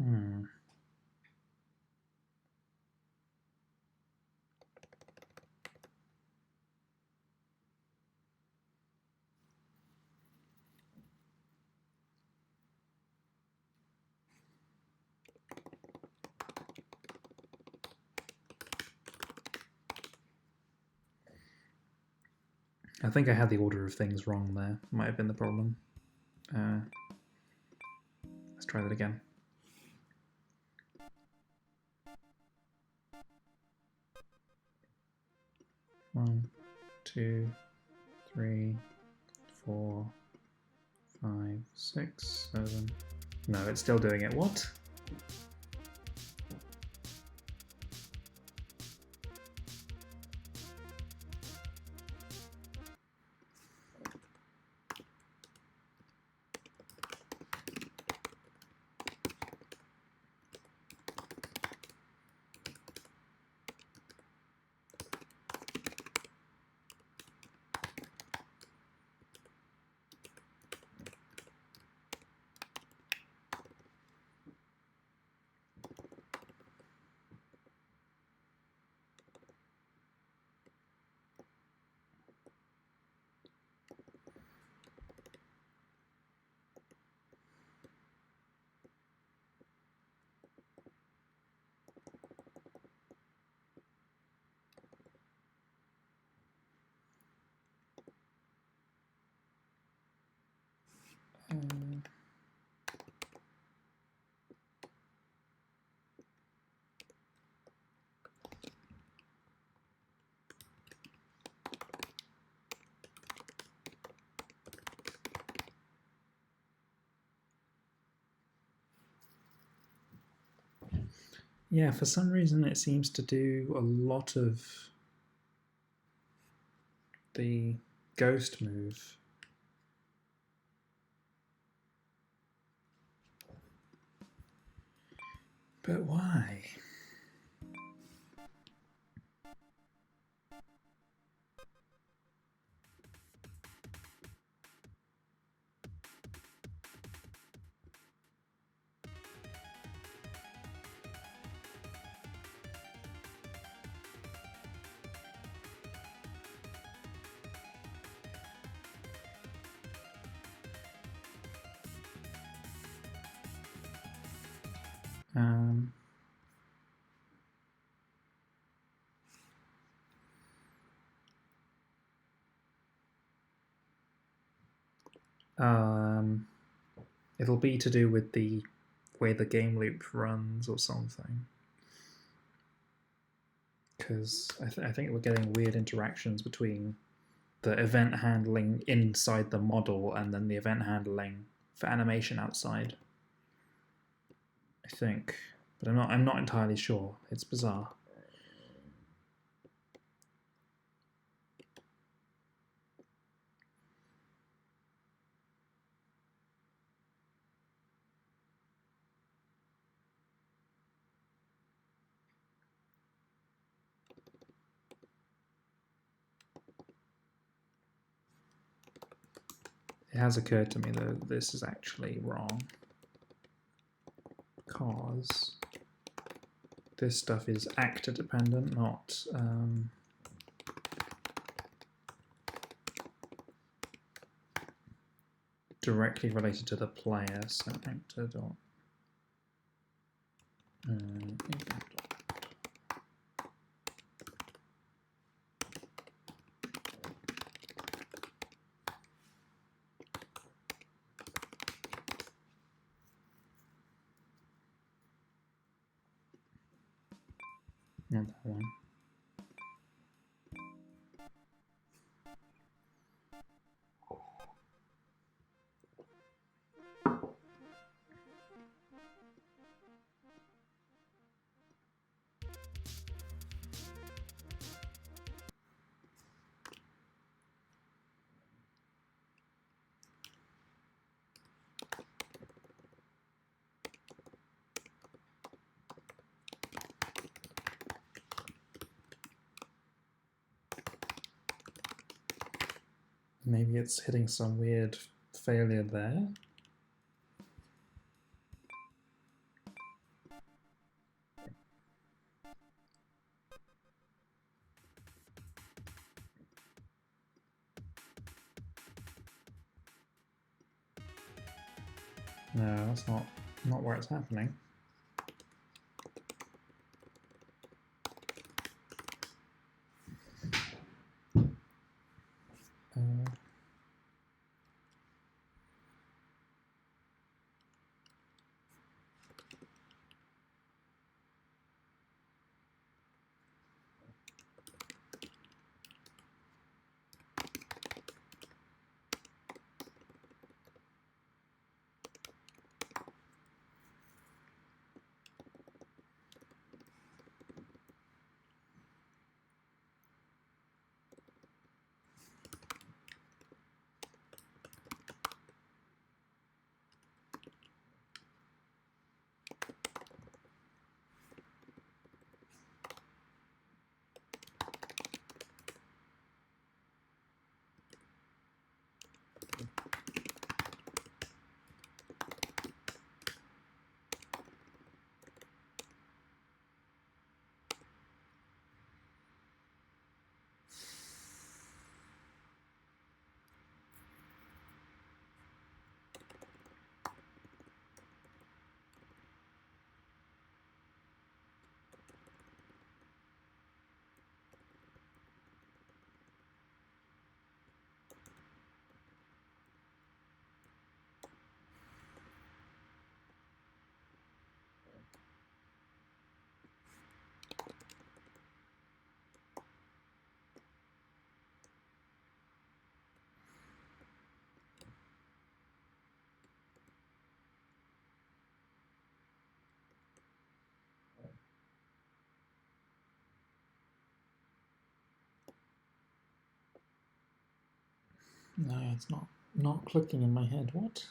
Hmm. I think I had the order of things wrong there. Might have been the problem. Let's try that again. One, 2, 3, 4, 5, 6, 7. No, it's still doing it. What? Yeah, for some reason it seems to do a lot of the ghost move. But why? Um, it'll be to do with the way the game loop runs or something. because I think we're getting weird interactions between the event handling inside the model and then the event handling for animation outside. I think, but I'm not entirely sure. It's bizarre. It has occurred to me that this is actually wrong, because this stuff is actor dependent, not directly related to the player. So actor dot not that one. Maybe it's hitting some weird failure there. No, that's not where it's happening. No, it's not clicking in my head. What?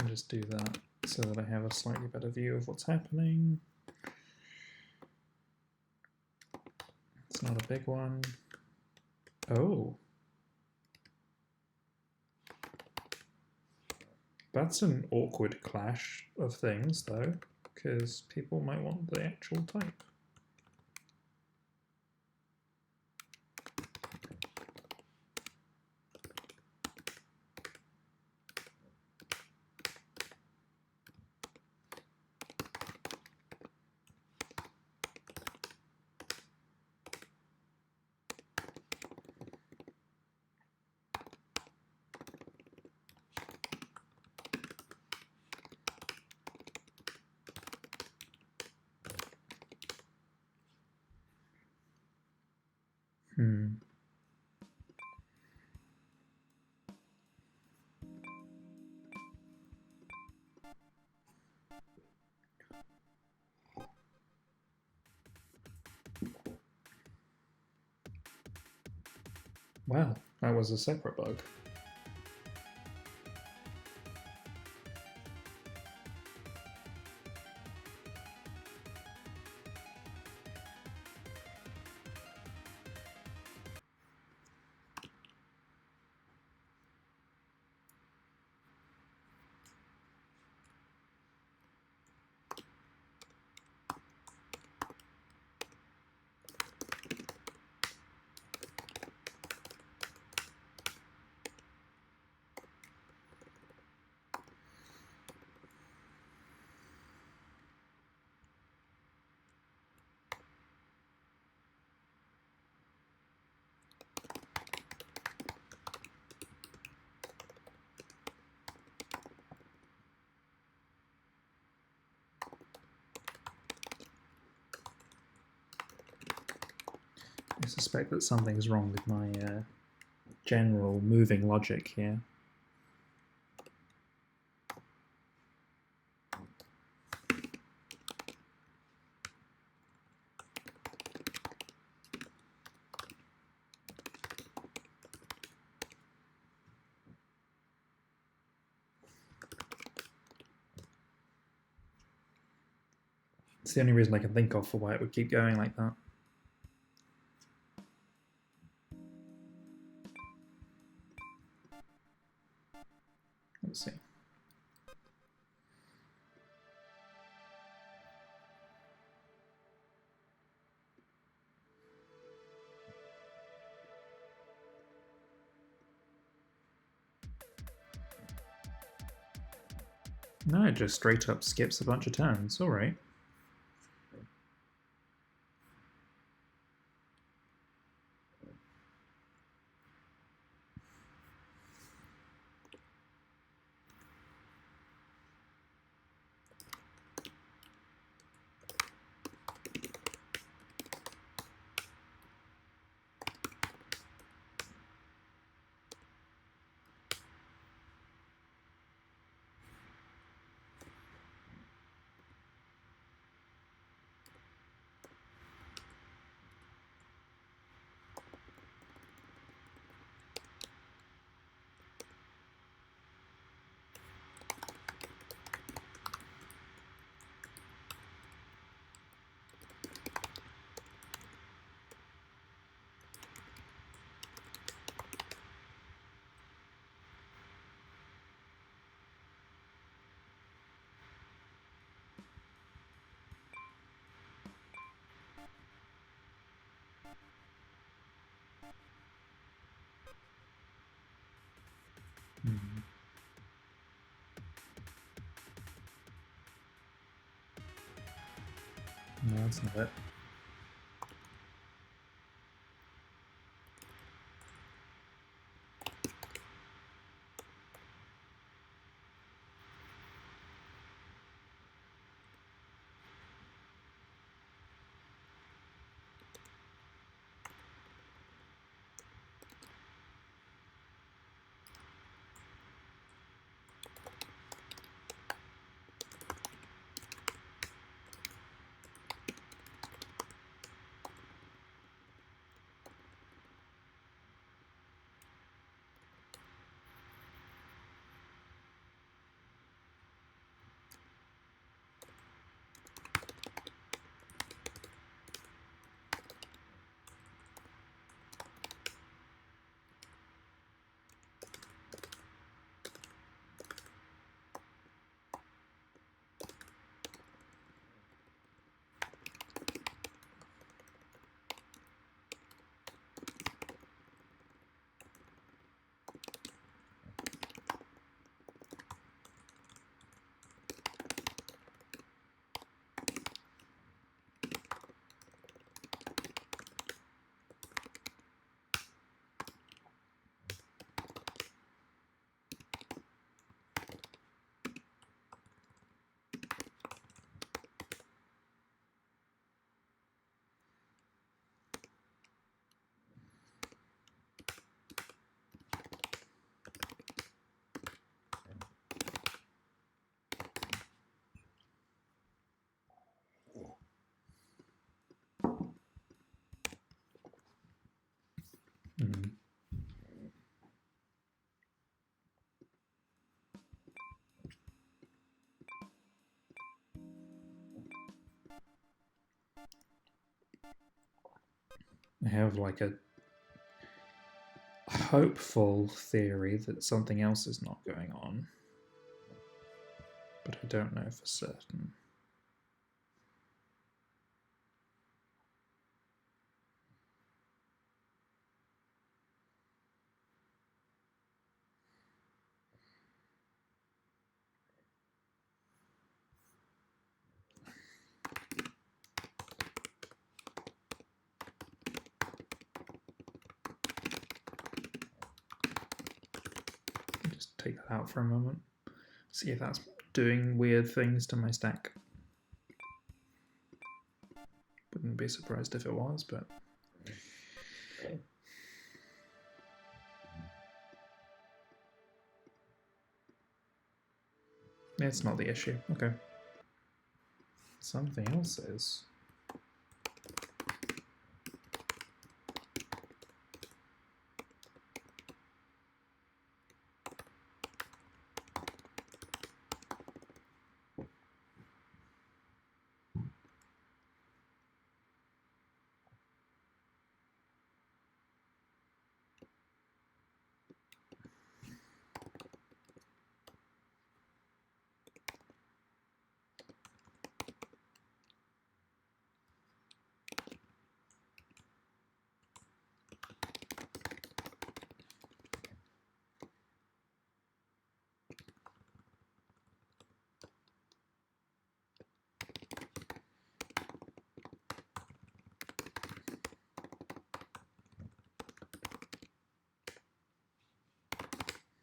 I'll just do that so that I have a slightly better view of what's happening. It's not a big one. Oh. That's an awkward clash of things, though, because people might want the actual type. Well, that was a separate bug. I suspect that something's wrong with my general moving logic here. It's the only reason I can think of for why it would keep going like that. Let's see. No, it just straight up skips a bunch of turns. All right. That's not it. Mm. I have like a hopeful theory that something else is not going on, but I don't know for certain. Just take that out for a moment, see if that's doing weird things to my stack. Wouldn't be surprised if it was, but it's not the issue. Okay. Something else is.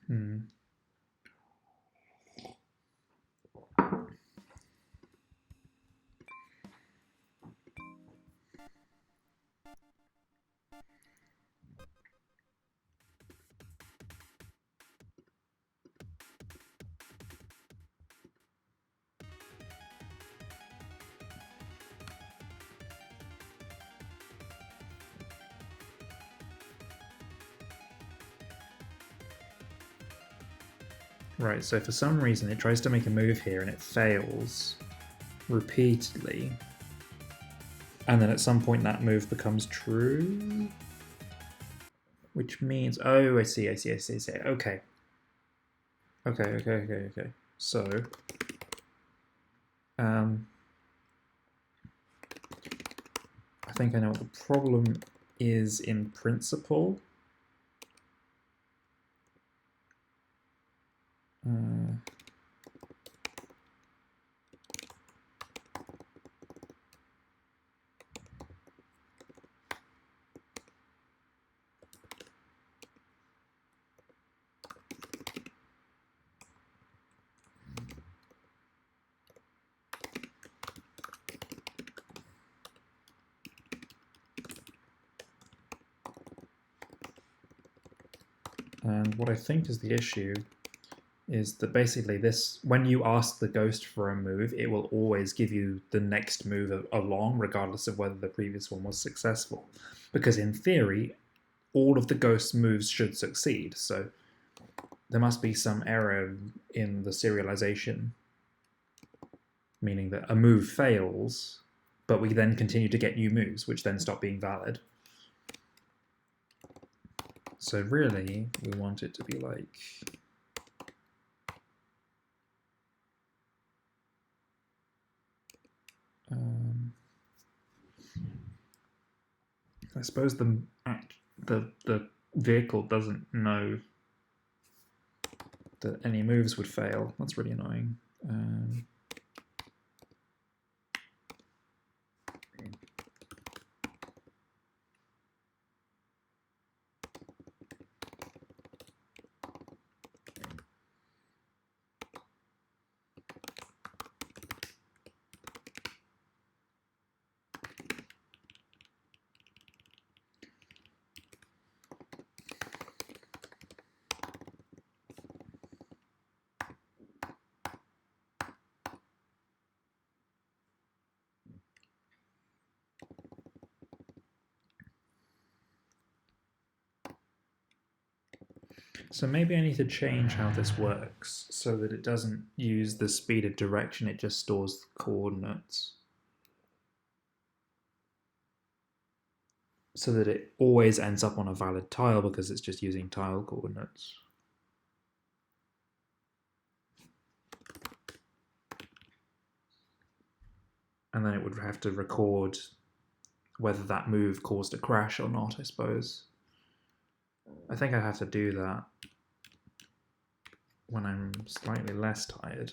Hmm. Right, so for some reason it tries to make a move here and it fails repeatedly. And then at some point that move becomes true. Which means, oh, I see. Okay. Okay. So, I think I know what the problem is in principle. And what I think is the issue is that basically this, when you ask the ghost for a move, it will always give you the next move along, regardless of whether the previous one was successful. Because in theory, all of the ghost's moves should succeed. So there must be some error in the serialization, meaning that a move fails, but we then continue to get new moves, which then stop being valid. So really, we want it to be like... I suppose the vehicle doesn't know that any moves would fail. That's really annoying. So maybe I need to change how this works so that it doesn't use the speeded direction, it just stores the coordinates. So that it always ends up on a valid tile because it's just using tile coordinates. And then it would have to record whether that move caused a crash or not, I suppose. I think I have to do that when I'm slightly less tired.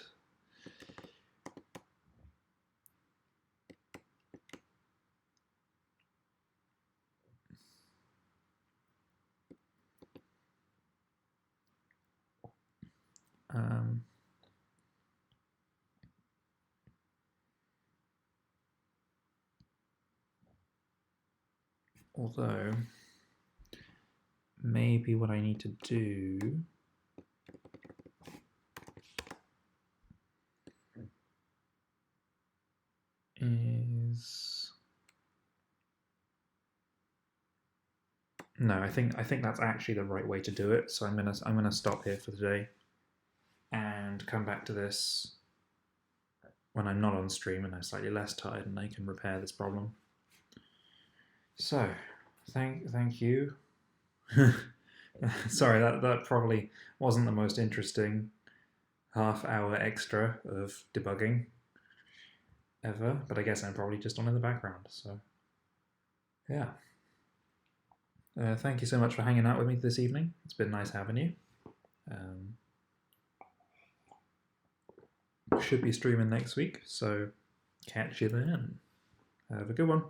Although, maybe what I need to do is... No, I think that's actually the right way to do it. So I'm gonna stop here for today and come back to this when I'm not on stream and I'm slightly less tired and I can repair this problem. So, thank you. Sorry, that probably wasn't the most interesting half-hour extra of debugging ever, but I guess I'm probably just on in the background. So, yeah. Thank you so much for hanging out with me this evening. It's been nice having you. Should be streaming next week, so catch you then. Have a good one.